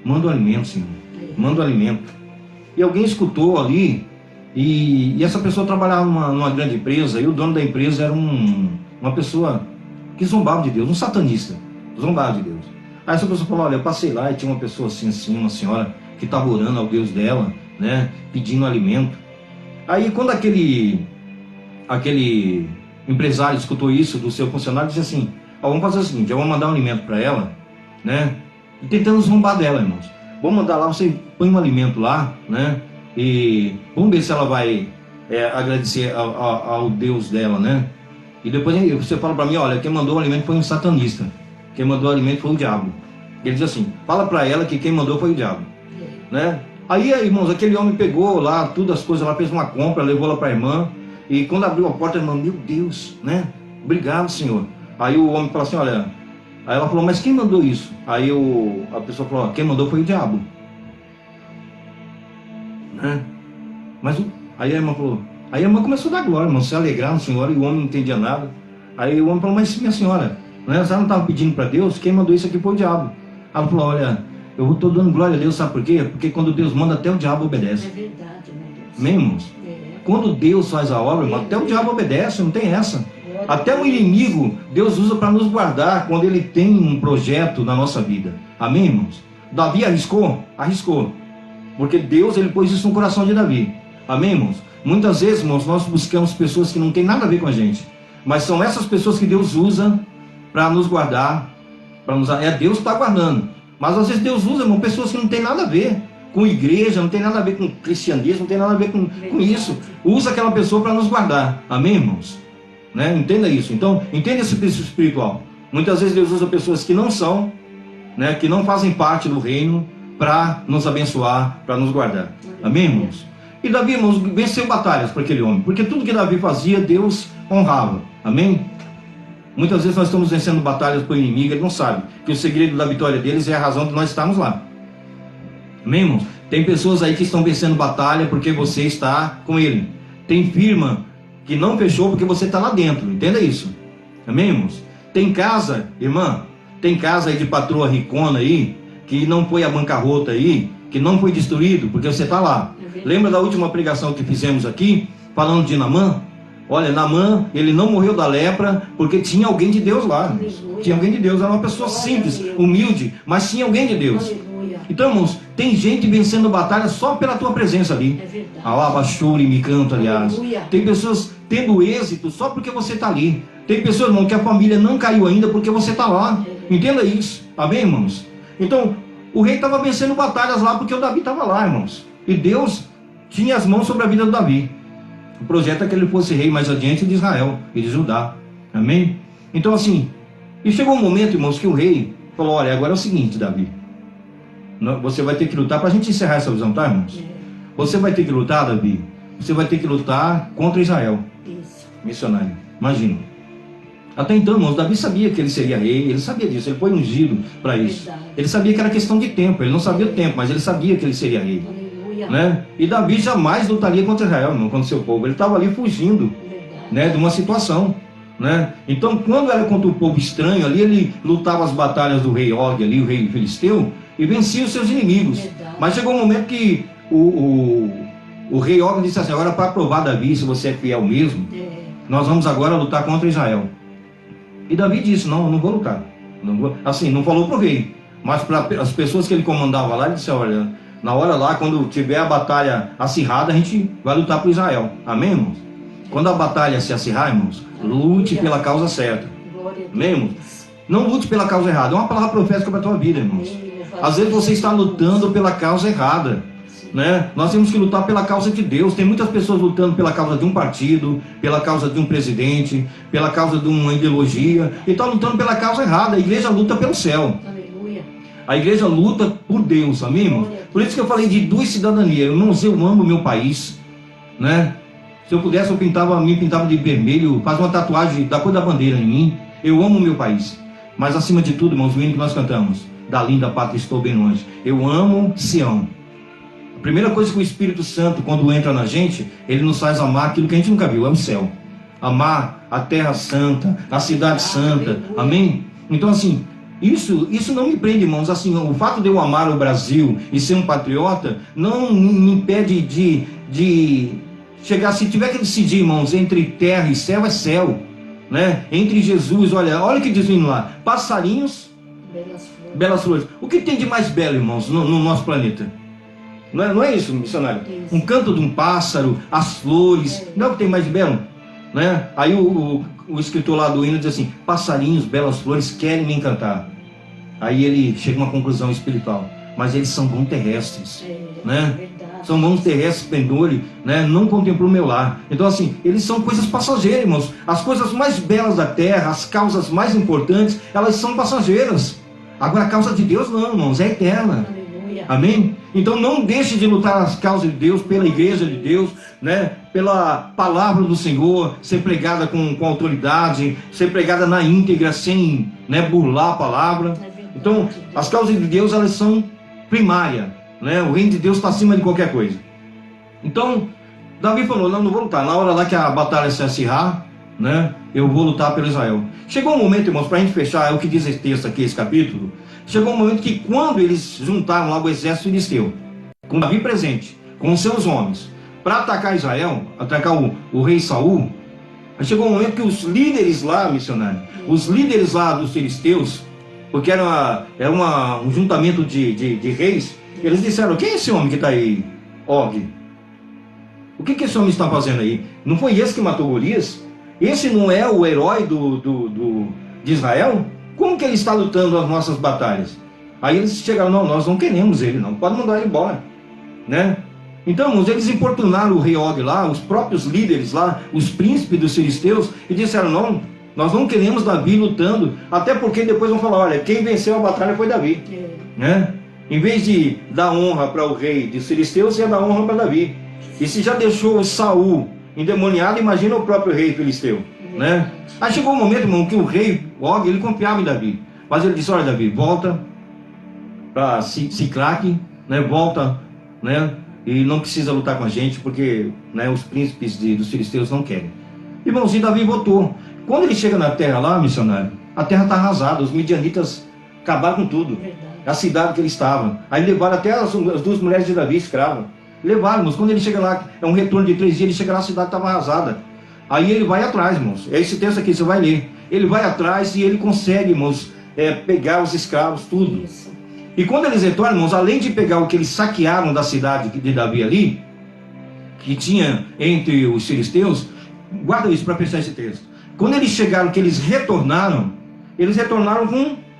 manda o alimento, Senhor, manda o alimento. E alguém escutou ali, e essa pessoa trabalhava numa grande empresa, e o dono da empresa era uma pessoa que zombava de Deus, um satanista, zombava de Deus. Aí essa pessoa falou, olha, eu passei lá e tinha uma pessoa assim, uma senhora que estava orando ao Deus dela, né, pedindo alimento. Aí quando aquele empresário escutou isso do seu funcionário, disse assim, vamos fazer o seguinte, eu vou mandar um alimento para ela, né, e tentando zombar dela, irmãos. Vou mandar lá, você põe um alimento lá, né, E vamos ver se ela vai agradecer ao Deus dela, né? E depois você fala para mim, olha, quem mandou o alimento foi um satanista. Quem mandou o alimento foi o diabo. Ele diz assim, fala para ela que quem mandou foi o diabo, né? Aí, irmãos, aquele homem pegou lá, tudo as coisas lá, fez uma compra, levou lá para a irmã. E quando abriu a porta, a irmã, meu Deus, né? Obrigado, Senhor. Aí o homem falou assim, olha... Aí ela falou, mas quem mandou isso? Aí a pessoa falou, quem mandou foi o diabo. Né? Aí a irmã falou... Aí a irmã começou a dar glória, irmão, se alegrar no Senhor, e o homem não entendia nada. Aí o homem falou, mas minha senhora, né, você não estava pedindo para Deus? Quem mandou isso aqui foi o diabo. Ela falou, olha, eu estou dando glória a Deus, sabe por quê? Porque quando Deus manda, até o diabo obedece. É verdade, meu Deus. Amém, irmãos? Quando Deus faz a obra, irmão, até o diabo obedece, não tem essa. Até o inimigo, Deus usa para nos guardar quando ele tem um projeto na nossa vida. Amém, irmãos? Davi arriscou? Arriscou. Porque Deus, ele pôs isso no coração de Davi. Amém, irmãos? Muitas vezes, irmãos, nós buscamos pessoas que não tem nada a ver com a gente. Mas são essas pessoas que Deus usa para nos guardar. Deus que está guardando. Mas às vezes Deus usa, irmão, pessoas que não tem nada a ver com igreja, não tem nada a ver com cristianismo, não tem nada a ver com isso. Usa aquela pessoa para nos guardar. Amém, irmãos? Né? Entenda isso. Então, entenda esse princípio espiritual. Muitas vezes Deus usa pessoas que não são, né, que não fazem parte do reino, para nos abençoar, para nos guardar. Amém, irmãos? E Davi, irmãos, venceu batalhas para aquele homem, porque tudo que Davi fazia, Deus honrava. Amém? Muitas vezes nós estamos vencendo batalhas para o inimigo, ele não sabe que o segredo da vitória deles é a razão de nós estarmos lá. Amém, irmãos? Tem pessoas aí que estão vencendo batalha porque você está com ele. Tem firma que não fechou porque você está lá dentro, entenda isso. Amém, irmãos? Tem casa, irmã, tem casa aí de patroa ricona aí, que não foi a bancarrota aí, que não foi destruído, porque você está lá. Lembra da última pregação que fizemos aqui, falando de Naamã? Olha, Naamã, ele não morreu da lepra, porque tinha alguém de Deus lá. Tinha alguém de Deus, era uma pessoa simples, humilde, mas tinha alguém de Deus. Então, irmãos, tem gente vencendo batalha só pela tua presença ali. Alabachuri, me canto, aliás. Tem pessoas tendo êxito só porque você está ali. Tem pessoas, irmão, que a família não caiu ainda porque você está lá. Entenda isso. Amém, irmãos? Então, o rei estava vencendo batalhas lá porque o Davi estava lá, irmãos. E Deus tinha as mãos sobre a vida do Davi. O projeto é que ele fosse rei mais adiante de Israel e de Judá. Amém? Então, assim, e chegou um momento, irmãos, que o rei falou, olha, agora é o seguinte, Davi. Você vai ter que lutar, para a gente encerrar essa visão, tá, irmãos? Você vai ter que lutar, Davi. Você vai ter que lutar contra Israel. Missionário. Imagina. Até então, irmãos, Davi sabia que ele seria rei, ele sabia disso, ele foi ungido para isso. Ele sabia que era questão de tempo, ele não sabia o tempo, mas ele sabia que ele seria rei. Né? E Davi jamais lutaria contra Israel, não, contra o seu povo. Ele estava ali fugindo, né, de uma situação. Né? Então, quando era contra o povo estranho, ali ele lutava as batalhas do rei Og, ali, o rei filisteu, e vencia os seus inimigos. Mas chegou um momento que o rei Og disse assim, agora para provar Davi, se você é fiel mesmo, nós vamos agora lutar contra Israel. E Davi disse, não vou lutar. Não vou. Assim, não falou para o rei, mas para as pessoas que ele comandava lá, ele disse, olha, na hora lá, quando tiver a batalha acirrada, a gente vai lutar por Israel. Amém, irmãos? Quando a batalha se acirrar, irmãos, lute pela causa certa. Amém, irmãos? Não lute pela causa errada. É uma palavra profética para a tua vida, irmãos. Às vezes você está lutando pela causa errada. Né? Nós temos que lutar pela causa de Deus. Tem muitas pessoas lutando pela causa de um partido, pela causa de um presidente, pela causa de uma ideologia, e está lutando pela causa errada. A igreja luta pelo céu. A igreja luta por Deus, amém, irmãos? Por isso que eu falei de duas cidadanias. Irmãos, eu amo o meu país, né? Se eu pudesse, eu me pintava de vermelho, faz uma tatuagem da cor da bandeira em mim. Eu amo o meu país. Mas acima de tudo, irmãos, o hino que nós cantamos, da linda pátria estou bem longe. Eu amo Sião. A primeira coisa que o Espírito Santo, quando entra na gente, ele nos faz amar aquilo que a gente nunca viu, é o céu. Amar a terra santa, a cidade santa, amém? Então, assim, isso não me prende, irmãos. Assim, o fato de eu amar o Brasil e ser um patriota não me impede de chegar. Se tiver que decidir, irmãos, entre terra e céu, é céu, né? Entre Jesus, olha o que diz o hino lá, passarinhos, belas flores. O que tem de mais belo, irmãos, no nosso planeta? Não é isso, missionário? Isso. Um canto de um pássaro, as flores, não é o que tem mais de belo? Né? Aí o escritor lá do hino diz assim, passarinhos, belas flores querem me encantar. Aí ele chega a uma conclusão espiritual, mas eles são bons terrestres, né? são mãos terrestres, pendores, né? Não contemplou o meu lar. Então assim, eles são coisas passageiras, irmãos. As coisas mais belas da terra, as causas mais importantes, elas são passageiras. Agora a causa de Deus não, irmãos, é eterna. Aleluia. Amém? Então não deixe de lutar as causas de Deus, pela igreja de Deus, né? Pela palavra do Senhor, ser pregada com autoridade, ser pregada na íntegra, sem, né, burlar a palavra. Então, as causas de Deus, elas são primárias, né? O reino de Deus está acima de qualquer coisa. Então, Davi falou, não vou lutar. Na hora lá que a batalha se acirrar, né, eu vou lutar pelo Israel. Chegou um momento, irmãos, para a gente fechar, é o que diz esse texto aqui, esse capítulo. Chegou um momento que quando eles juntaram lá o exército filisteu, com Davi presente, com seus homens, para atacar Israel, atacar o rei Saul, chegou um momento que os líderes lá, missionário, os líderes lá dos filisteus, porque era um juntamento de reis, eles disseram, quem é esse homem que está aí, Og? O que esse homem está fazendo aí? Não foi esse que matou Golias? Esse não é o herói de Israel? Como que ele está lutando as nossas batalhas? Aí eles chegaram, não, nós não queremos ele, não, pode mandar ele embora, né? Então, irmãos, eles importunaram o rei Og lá, os próprios líderes lá, os príncipes dos filisteus, e disseram, não, nós não queremos Davi lutando, até porque depois vão falar, olha, quem venceu a batalha foi Davi, né? Em vez de dar honra para o rei dos filisteus, ia dar honra para Davi. E se já deixou o Saul endemoniado, imagina o próprio rei filisteu, né? Aí chegou um momento, irmão, que o rei Og, ele confiava em Davi, mas ele disse, olha Davi, volta para Siclague, né? Volta, né? E não precisa lutar com a gente, porque, né, os príncipes dos filisteus não querem. Irmãozinho, Davi voltou. Quando ele chega na terra lá, missionário, a terra está arrasada, os midianitas acabaram com tudo. A cidade que ele estava. Aí levaram até as duas mulheres de Davi, escravas. Levaram, irmãos. Quando ele chega lá, é um retorno de 3 dias, ele chega lá, a cidade estava arrasada. Aí ele vai atrás, irmãos. É esse texto aqui, você vai ler. Ele vai atrás e ele consegue, irmãos, pegar os escravos, tudo. Isso. E quando eles retornam, irmãos, além de pegar o que eles saquearam da cidade de Davi ali, que tinha entre os filisteus, guarda isso para pensar esse texto. Quando eles chegaram, que eles retornaram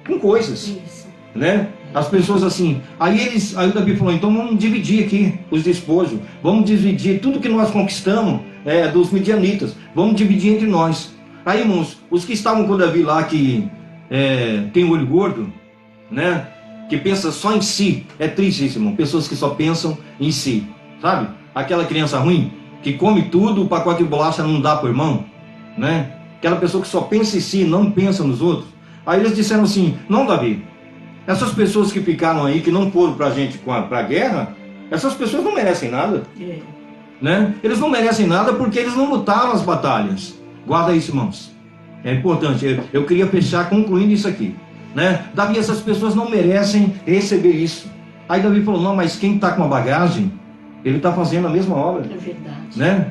com coisas. Isso. Né? As pessoas assim, aí o Davi falou, então vamos dividir aqui os despojos, vamos dividir tudo que nós conquistamos dos midianitas, vamos dividir entre nós. Aí, irmãos, os que estavam com o Davi lá, que tem o olho gordo, né, que pensa só em si, é triste isso, irmão, pessoas que só pensam em si, sabe? Aquela criança ruim, que come tudo, o pacote de bolacha não dá para o irmão, né? Aquela pessoa que só pensa em si, não pensa nos outros. Aí eles disseram assim, não, Davi, essas pessoas que ficaram aí, que não foram para a gente para a guerra, essas pessoas não merecem nada. Né? Eles não merecem nada porque eles não lutaram as batalhas. Guarda isso, irmãos. É importante. Eu queria fechar concluindo isso aqui. Né? Davi, essas pessoas não merecem receber isso. Aí Davi falou, não, mas quem está com a bagagem, ele está fazendo a mesma obra. É verdade. Né?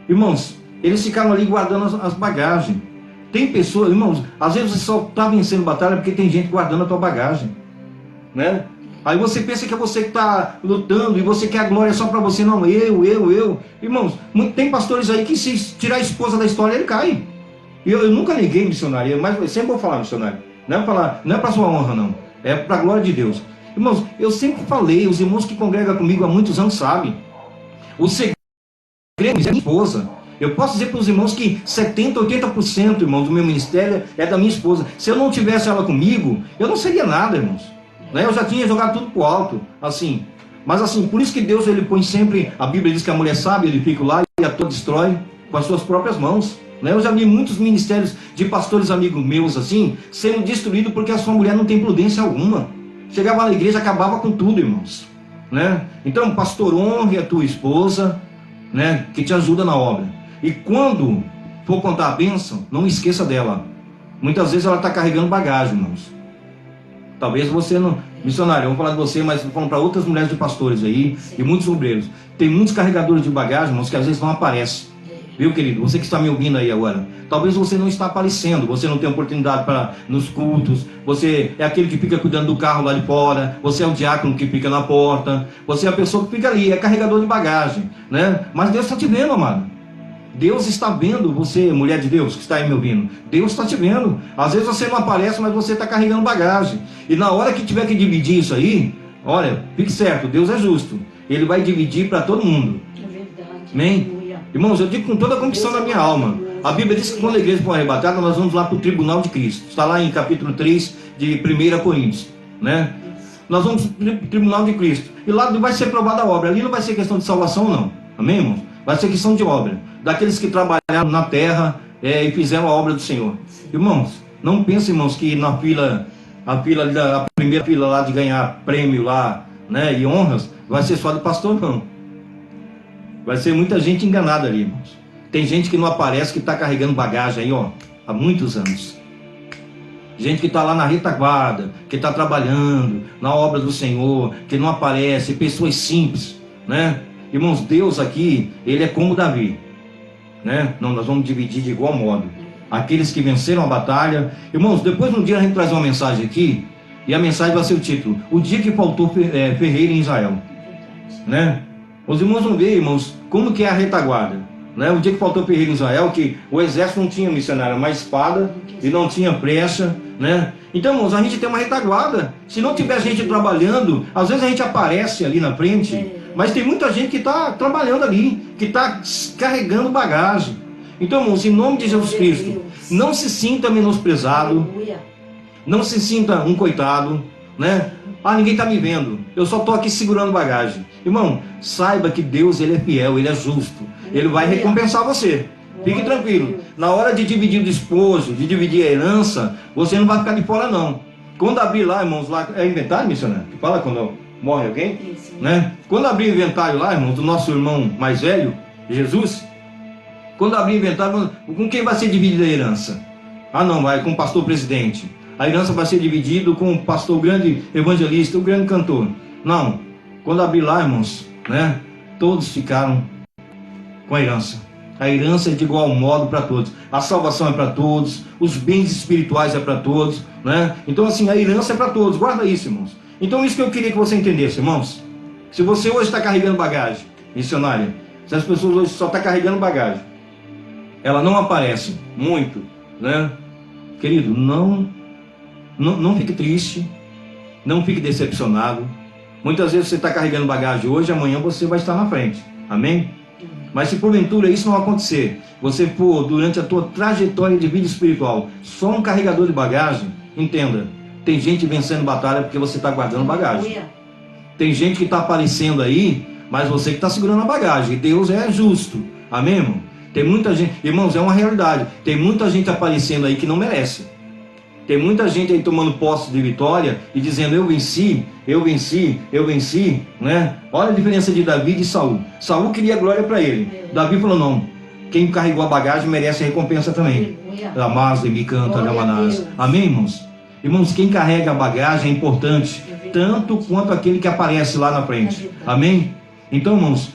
Irmãos, eles ficaram ali guardando as bagagens. Tem pessoas, irmãos, às vezes você só está vencendo batalha porque tem gente guardando a tua bagagem, né? Aí você pensa que é você que está lutando e você quer a glória só para você, não, eu. Irmãos, tem pastores aí que se tirar a esposa da história, ele cai. Eu nunca neguei missionário, mas eu sempre vou falar missionário. Não é para sua honra, não. É para a glória de Deus. Irmãos, eu sempre falei, os irmãos que congregam comigo há muitos anos sabem. O segredo é minha esposa. Eu posso dizer para os irmãos que 70%, 80%, irmãos, do meu ministério é da minha esposa. Se eu não tivesse ela comigo, eu não seria nada, irmãos. Né? Eu já tinha jogado tudo pro alto, assim. Mas assim, por isso que Deus, ele põe sempre, a Bíblia diz que a mulher sábia, ele fica lá e a toda destrói com as suas próprias mãos. Né? Eu já vi muitos ministérios de pastores amigos meus, assim, sendo destruídos porque a sua mulher não tem prudência alguma. Chegava na igreja, acabava com tudo, irmãos. Né? Então, pastor, honre a tua esposa, né, que te ajuda na obra. E quando for contar a bênção, não esqueça dela. Muitas vezes ela está carregando bagagem, irmãos. Talvez você não... Missionário, eu vou falar de você, mas vou falar para outras mulheres de pastores aí, e muitos obreiros. Tem muitos carregadores de bagagem, irmãos, que às vezes não aparecem. Viu, querido? Você que está me ouvindo aí agora. Talvez você não está aparecendo, você não tem oportunidade para nos cultos, você é aquele que fica cuidando do carro lá de fora, você é o diácono que fica na porta, você é a pessoa que fica ali, é carregador de bagagem, né? Mas Deus está te vendo, amado. Deus está vendo você, mulher de Deus, que está aí me ouvindo. Deus está te vendo. Às vezes você não aparece, mas você está carregando bagagem. E na hora que tiver que dividir isso aí, olha, fique certo, Deus é justo. Ele vai dividir para todo mundo. É verdade. Amém? Aleluia. Irmãos, eu digo com toda a convicção da minha alma. A Bíblia diz que quando a igreja for arrebatada, nós vamos lá para o tribunal de Cristo. Está lá em capítulo 3 de 1 Coríntios, né? Nós vamos para o tribunal de Cristo. E lá vai ser provada a obra. Ali não vai ser questão de salvação, não. Amém, irmãos? Vai ser questão de obra. Daqueles que trabalharam na terra e fizeram a obra do Senhor. Irmãos, não pensem, irmãos, que na fila, a primeira fila lá de ganhar prêmio lá, né, e honras, vai ser só de pastor, não. Vai ser muita gente enganada ali, irmãos. Tem gente que não aparece, que está carregando bagagem aí, ó, há muitos anos. Gente que está lá na retaguarda, que está trabalhando na obra do Senhor, que não aparece, pessoas simples, né? Irmãos, Deus aqui, Ele é como Davi, né? Não, nós vamos dividir de igual modo. Aqueles que venceram a batalha. Irmãos, depois um dia a gente traz uma mensagem aqui, e a mensagem vai ser o título: O dia que faltou ferreiro em Israel, né? Os irmãos vão ver, irmãos, como que é a retaguarda. Né? O dia que faltou ferreiro em Israel, que o exército não tinha missionário, mas espada e não tinha flecha, né? Então, irmãos, a gente tem uma retaguarda. Se não tiver gente trabalhando, às vezes a gente aparece ali na frente, mas tem muita gente que está trabalhando ali, que está carregando bagagem. Então, irmãos, em nome de Jesus Cristo, não se sinta menosprezado, não se sinta um coitado, né? Ah, ninguém está me vendo, eu só estou aqui segurando bagagem. Irmão, saiba que Deus, Ele é fiel, Ele é justo. Ele vai recompensar você. Fique tranquilo. Na hora de dividir o despojo, de dividir a herança, você não vai ficar de fora, não. Quando abrir lá, irmãos, lá é inventário, missionário? Que fala quando morre alguém? Né? Quando abrir o inventário lá, irmãos, do nosso irmão mais velho, Jesus, quando abrir o inventário, com quem vai ser dividida a herança? Ah, não, vai com o pastor presidente. A herança vai ser dividida com o pastor, o grande evangelista, o grande cantor. Não. Quando abrir lá, irmãos, né? Todos ficaram com a herança. A herança é de igual modo para todos. A salvação é para todos. Os bens espirituais é para todos, né? Então, assim, a herança é para todos. Guarda isso, irmãos. Então, isso que eu queria que você entendesse, irmãos. Se você hoje está carregando bagagem missionária, se as pessoas hoje só estão carregando bagagem, ela não aparece muito, né? Querido, não fique triste, não fique decepcionado. Muitas vezes você está carregando bagagem hoje, amanhã você vai estar na frente. Amém? Mas se porventura isso não acontecer, você for durante a tua trajetória de vida espiritual só um carregador de bagagem, entenda, tem gente vencendo batalha porque você está guardando bagagem. Tem gente que está aparecendo aí, mas você que está segurando a bagagem. Deus é justo. Amém, irmão? Tem muita gente, irmãos, é uma realidade. Tem muita gente aparecendo aí que não merece. Tem muita gente aí tomando posse de vitória e dizendo: eu venci, eu venci, eu venci, né? Olha a diferença de Davi e de Saul. Saul queria glória para ele. Davi falou: não, quem carregou a bagagem merece a recompensa também. Amás e me canta, Amanás. Amém, irmãos? Irmãos, quem carrega a bagagem é importante, tanto quanto aquele que aparece lá na frente. Amém? Então, irmãos,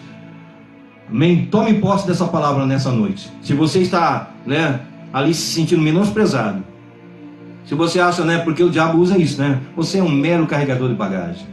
amém? Tome posse dessa palavra nessa noite. Se você está, né, ali se sentindo menosprezado, se você acha, né, porque o diabo usa isso, né? Você é um mero carregador de bagagem.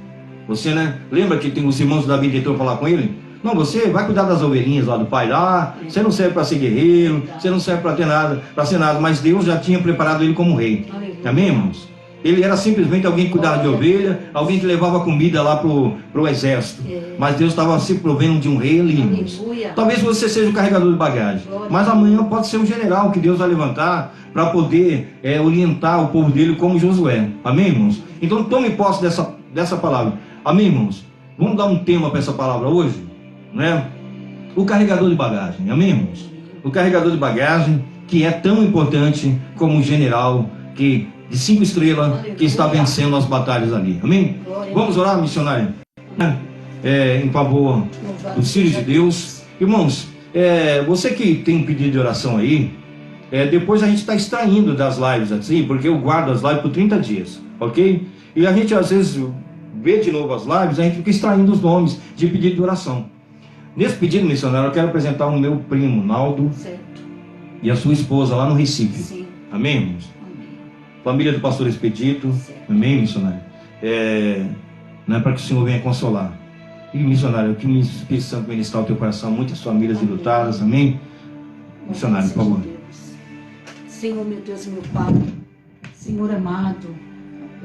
Você, né? Lembra que tem os irmãos de Davi tentou falar com ele? Não, você vai cuidar das ovelhinhas lá do pai lá. Você não serve para ser guerreiro. Você não serve para ter nada, para ser nada. Mas Deus já tinha preparado ele como rei. Amém, irmãos? Ele era simplesmente alguém que cuidava de ovelha, alguém que levava comida lá pro exército. Mas Deus estava se provendo de um rei ali, irmãos. Talvez você seja o carregador de bagagem, mas amanhã pode ser um general que Deus vai levantar para poder orientar o povo dele como Josué. Amém, irmãos? Então tome posse dessa palavra. Amém, irmãos? Vamos dar um tema para essa palavra hoje, né? O carregador de bagagem. Amém, irmãos? O carregador de bagagem, que é tão importante como o general de 5 estrelas que está vencendo as batalhas ali. Amém? Vamos orar, missionário? Em favor dos filhos de Deus. Irmãos, você que tem um pedido de oração aí, depois a gente está extraindo das lives assim, porque eu guardo as lives por 30 dias, ok? E a gente às vezes vê de novo as lives, a gente fica extraindo os nomes de pedido de oração. Nesse pedido, missionário, eu quero apresentar o meu primo, Naldo, e a sua esposa lá no Recife. Sim. Amém, irmãos? Amém. Família do pastor Expedito. Amém, missionário? Não é para que o Senhor venha consolar. E missionário, que o Espírito Santo ministrar o teu coração, muitas famílias enlutadas. Amém? Missionário, por favor. Senhor, meu Deus e meu Pai, Senhor amado,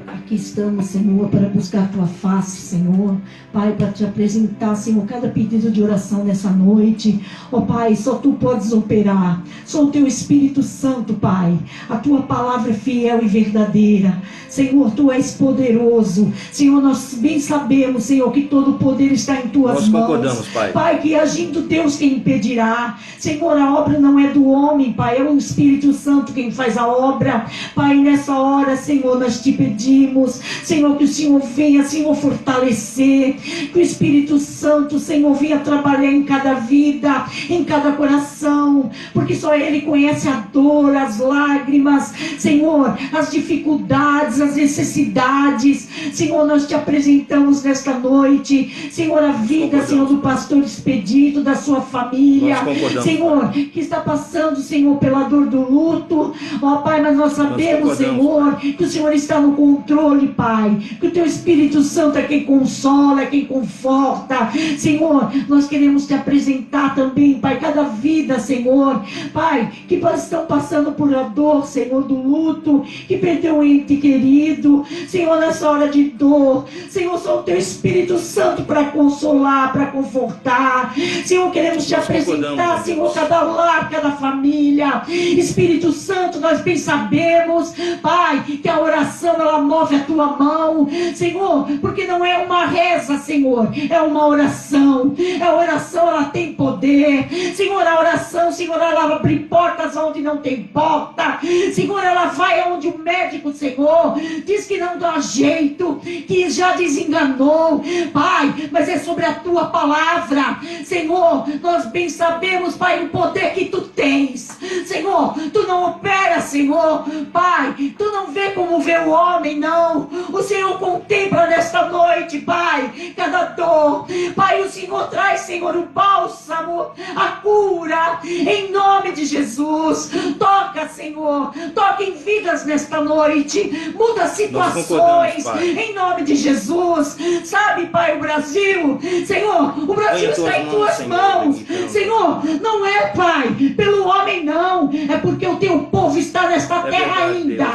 Aqui estamos, Senhor, para buscar a Tua face, Senhor. Pai, para Te apresentar, Senhor, cada pedido de oração nessa noite. Ó Pai, só Tu podes operar. Só o Teu Espírito Santo, Pai. A Tua palavra é fiel e verdadeira. Senhor, Tu és poderoso. Senhor, nós bem sabemos, Senhor, que todo o poder está em Tuas mãos. Nós concordamos, Pai. Pai, que agindo Deus quem impedirá. Senhor, a obra não é do homem, Pai. É o Espírito Santo quem faz a obra. Pai, nessa hora, Senhor, nós Te pedimos, Senhor, que o Senhor venha, Senhor, fortalecer, que o Espírito Santo, Senhor, venha trabalhar em cada vida, em cada coração, porque só Ele conhece a dor, as lágrimas, Senhor, as dificuldades, as necessidades. Senhor, nós Te apresentamos nesta noite, Senhor, a vida, Senhor, do pastor Expedito, da sua família, Senhor, que está passando, Senhor, pela dor do luto. Ó Pai, mas nós sabemos, Senhor, que o Senhor está no controle, Pai, que o Teu Espírito Santo é quem consola, é quem conforta. Senhor, nós queremos Te apresentar também, Pai, cada vida, Senhor, Pai, que estão passando por a dor, Senhor, do luto, que perdeu um ente querido, Senhor, nessa hora de dor, Senhor, só o Teu Espírito Santo para consolar, para confortar. Senhor, queremos Te apresentar, Senhor, cada lar, cada família. Espírito Santo, nós bem sabemos, Pai, que a oração ela move a Tua mão, Senhor, porque não é uma reza, Senhor, é uma oração. A oração ela tem poder, Senhor. A oração, Senhor, ela abre portas onde não tem porta, Senhor. Ela vai onde o médico, Senhor, diz que não dá jeito, que já desenganou, Pai, mas é sobre a Tua palavra, Senhor. Nós bem sabemos, Pai, o poder que Tu tens, Senhor. Tu não opera, Senhor, Pai, Tu não vê como vê o homem, não. O Senhor contempla nesta noite, Pai, cada dor, Pai. O Senhor traz, Senhor, o bálsamo, a cura, em nome de Jesus. Toca, Senhor, toca em vidas nesta noite, muda situações, em nome de Jesus. Sabe, Pai, o Brasil, Senhor, o Brasil está em Tuas mãos, Senhor. Não é, Pai, pelo homem, não, é porque o Teu povo está nesta terra ainda,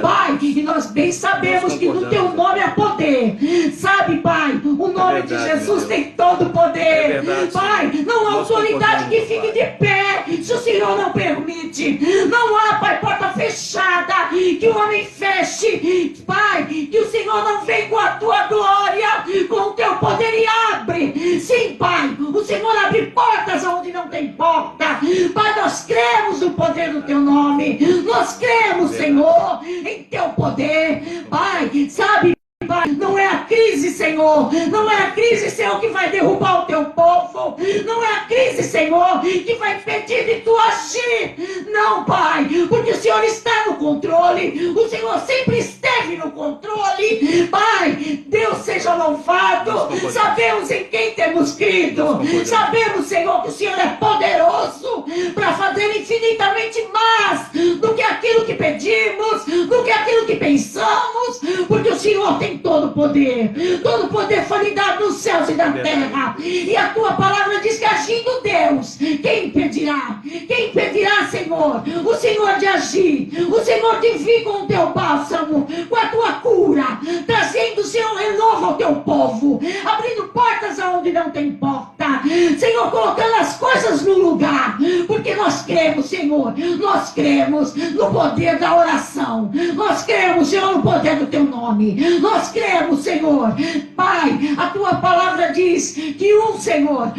Pai, e nós bem sabemos que no Teu nome há poder. Sabe, Pai, o nome de Jesus tem todo o poder, Pai. Não há autoridade que fique de pé se o Senhor não permite. Não há, Pai, porta fechada que o homem feche, Pai, que o Senhor não vem com a Tua glória, com o Teu poder e abre. Sim, Pai, o Senhor abre portas onde não tem porta. Pai, nós cremos no poder do Teu nome, nós cremos, Senhor, em Teu poder, Pai. Sabe, Pai, não é a crise, Senhor, não é a crise, Senhor, que vai derrubar o Teu povo, não é a crise, Senhor, que vai impedir de Tu agir, não, Pai, porque o Senhor está no controle, o Senhor sempre esteve no controle, Pai. Deus seja louvado. Sabemos em quem temos crido, sabemos, Senhor, que o Senhor é poderoso para fazer infinitamente mais do que aquilo que pedimos, do que aquilo que pensamos, porque o Senhor tem todo o poder. Todo o poder foi lhe dado nos céus e na terra. E a Tua palavra diz que agindo Deus, quem impedirá? Quem impedirá, Senhor? O Senhor de agir, o Senhor de vir com o Teu bálsamo, com a Tua cura, trazendo, Senhor, renovo ao Teu povo, abrindo portas aonde não tem porta, Senhor, colocando as coisas no lugar, porque nós cremos, Senhor, nós cremos no poder da oração, nós cremos, Senhor, no poder do Teu nome, nós cremos, Senhor, Pai. A Tua palavra diz que um Senhor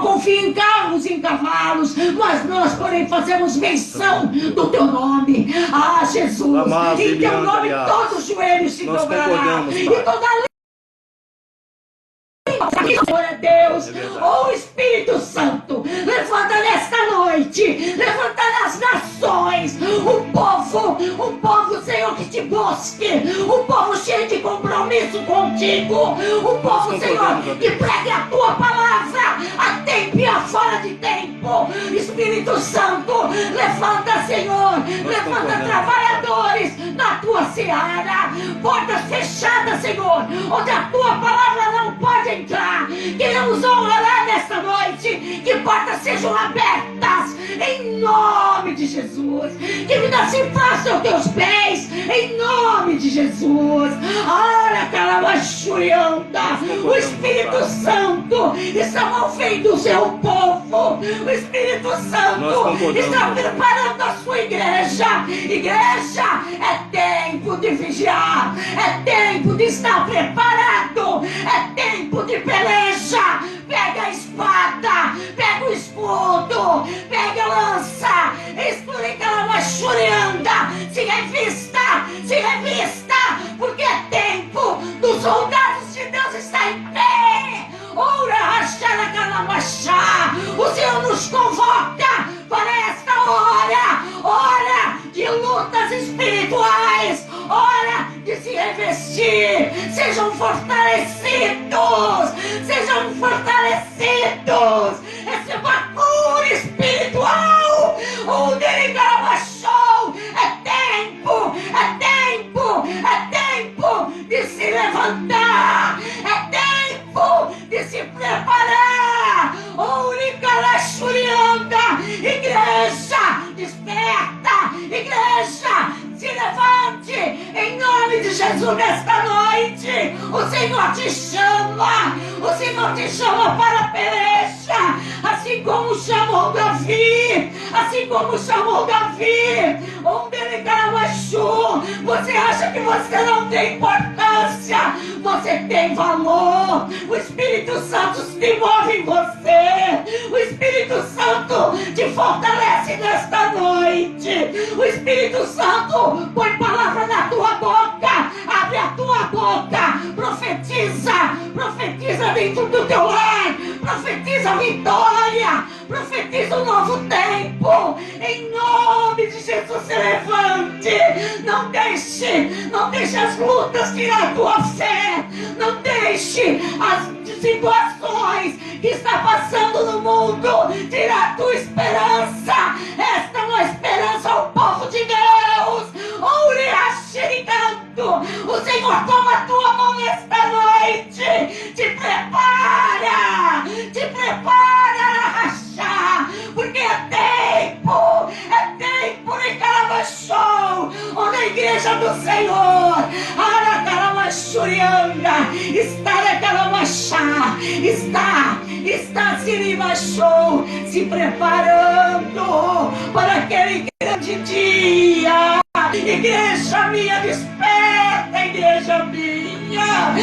confia em carros e em cavalos, mas nós, porém, fazemos menção do Teu nome. Ah, Jesus, em Teu nome todos os joelhos se dobrarão e toda a glória a Deus. Oh, Espírito Santo, levanta nesta noite, levanta nas nações um povo, Senhor, que Te busque, um povo cheio de compromisso contigo, um povo, Senhor, que pregue a Tua palavra a tempo e a fora de tempo. Espírito Santo, levanta, Senhor, levanta trabalhadores na Tua seara, portas fechadas, Senhor, onde a Tua palavra não pode entrar. Queremos orar nesta noite, que portas sejam abertas em nome de Jesus, que vida se faça aos Teus pés em nome de Jesus. Ora, calabachurianda. O Espírito Santo está movendo o seu povo. O Espírito Santo está preparando a sua igreja. Igreja, é tempo de vigiar. É tempo de estar preparado. É tempo de peleja. Pega a espada, pega o escudo, pega a lança, explica a machurianda, se revista, porque é tempo dos soldados de Deus estar em pé. Ora, rachara calamachá, o Senhor nos convoca para esta hora de lutas espirituais, hora de se revestir. Sejam fortalecidos, receba a cura espiritual. O Derigabachou, é tempo de se levantar, é tempo de se preparar. Uricarachurianda, igreja, desperta, igreja, se levante em nome de Jesus nesta noite. O Senhor te chama, para a peleja, assim como chamou Davi, onde ele Caramachu. Você acha que você não tem importância? Você tem valor. O Espírito Santo se move em você. O Espírito Santo te fortalece nesta noite. O Espírito Santo põe palavra na tua boca. Abre a tua boca. Profetiza dentro do teu lar. Profetiza vitória. Profetiza um novo tempo. Em nome de Jesus, se levante. Não deixe as lutas tirar a tua fé. Não deixe as situações que está passando no mundo tirar a tua esperança. Esta é uma esperança ao povo de Deus. O Senhor toma a tua mão nesta noite. Te prepara, rachar, porque é tempo de Caramachou, onde a igreja do Senhor, Aracaramachurianga, está na Caramachá, está Sirimachou, se preparando para aquele grande dia. Igreja minha, desperta, igreja minha,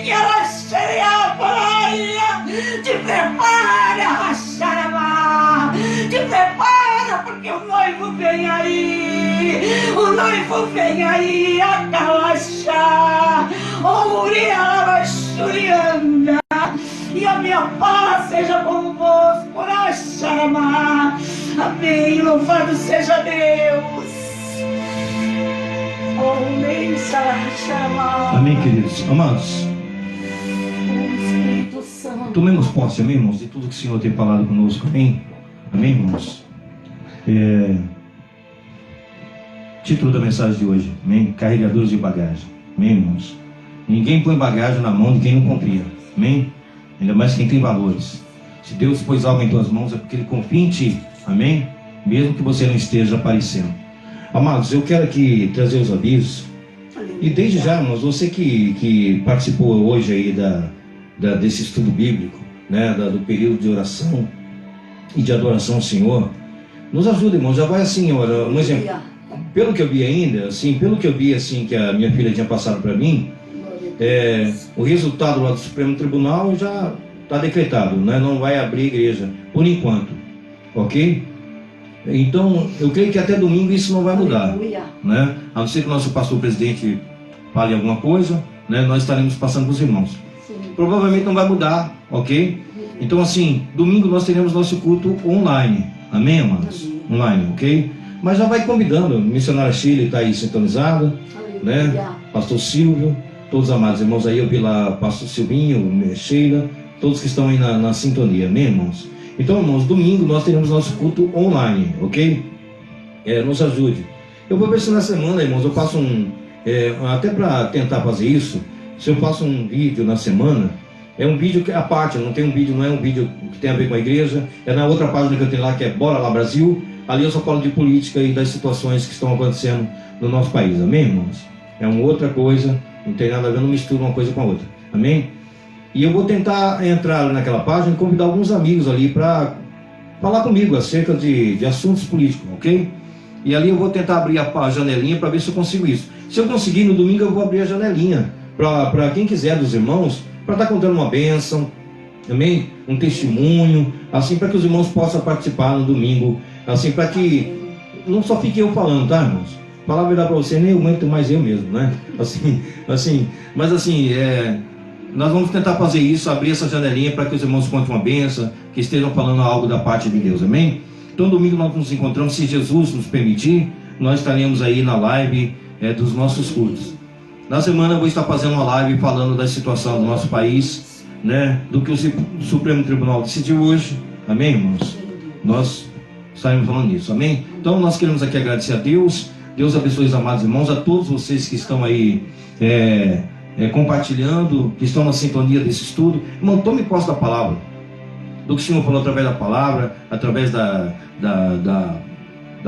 ela cheia praia, te prepara, Racharama, te prepara, porque o noivo vem aí, a Calachá, Urialabachurianda, e a minha paz seja convosco, Racharama, amém, louvado seja Deus. Amém, queridos. Amados, tomemos posse, amém, irmãos, de tudo que o Senhor tem falado conosco, amém? Amém, irmãos? Título da mensagem de hoje, amém? Carregadores de bagagem, amém, irmãos? Ninguém põe bagagem na mão de quem não confia, amém? Ainda mais quem tem valores. Se Deus pôs algo em tuas mãos é porque Ele confia em ti, amém? Mesmo que você não esteja aparecendo. Amados, eu quero aqui trazer os avisos. E desde já, irmãos, você que participou hoje aí desse estudo bíblico, né, do período de oração e de adoração ao Senhor, nos ajuda, irmãos. Já vai assim, ora, um exemplo. Pelo que eu vi ainda, assim, que a minha filha tinha passado para mim, o resultado lá do Supremo Tribunal já está decretado, né? Não vai abrir igreja, por enquanto, ok? Então, eu creio que até domingo isso não vai mudar, né? A não ser que o nosso pastor presidente fale alguma coisa, né? Nós estaremos passando para os irmãos. Sim. Provavelmente não vai mudar, ok? Então, assim, domingo nós teremos nosso culto online, amém, amados? Online, ok? Mas já vai convidando, a missionária Chile está aí sintonizada, né? Pastor Silvio, todos os amados irmãos aí, eu vi lá pastor Silvinho, Sheila, todos que estão aí na sintonia, amém, irmãos? Então, irmãos, domingo nós teremos nosso culto online, ok? Nos ajude. Eu vou ver se na semana, irmãos, eu faço até para tentar fazer isso, se eu faço um vídeo na semana, é um vídeo que é a parte, não é um vídeo que tem a ver com a igreja, é na outra página que eu tenho lá, que é Bora Lá Brasil, Ali eu só falo de política e das situações que estão acontecendo no nosso país, amém, irmãos? É uma outra coisa, não tem nada a ver, não mistura uma coisa com a outra, amém? E eu vou tentar entrar naquela página e convidar alguns amigos ali para falar comigo acerca de assuntos políticos, ok? E ali eu vou tentar abrir a janelinha para ver se eu consigo isso. Se eu conseguir, no domingo eu vou abrir a janelinha para quem quiser dos irmãos, para estar contando uma bênção, amém? Um testemunho, assim, para que os irmãos possam participar no domingo, assim, para que não só fique eu falando, tá, irmãos? Falar a verdade para você, nem eu aguento mais eu mesmo, né? Mas assim, nós vamos tentar fazer isso, abrir essa janelinha para que os irmãos contem uma bênção, que estejam falando algo da parte de Deus, amém? Então domingo nós nos encontramos, se Jesus nos permitir, nós estaremos aí na live dos nossos cultos. Na semana eu vou estar fazendo uma live falando da situação do nosso país, né? Do que o Supremo Tribunal decidiu hoje, amém, irmãos? Nós estaremos falando nisso, amém? Então nós queremos aqui agradecer a Deus. Deus abençoe os amados irmãos, a todos vocês que estão aí compartilhando, que estão na sintonia desse estudo. Irmão, tome posse da palavra, do que o Senhor falou através da palavra, através da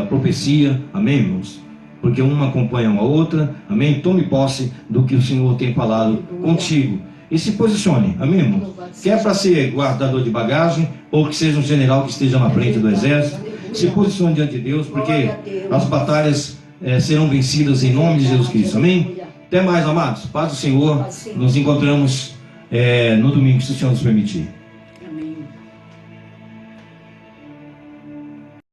profecia, amém, irmãos? Porque uma acompanha a outra, amém? Tome posse do que o Senhor tem falado contigo e se posicione, amém, irmãos? Quer para ser guardador de bagagem ou que seja um general que esteja na frente do exército, se posicione diante de Deus, porque as batalhas serão vencidas em nome de Jesus Cristo, amém? Até mais, amados, paz do Senhor, nos encontramos no domingo, se o Senhor nos permitir.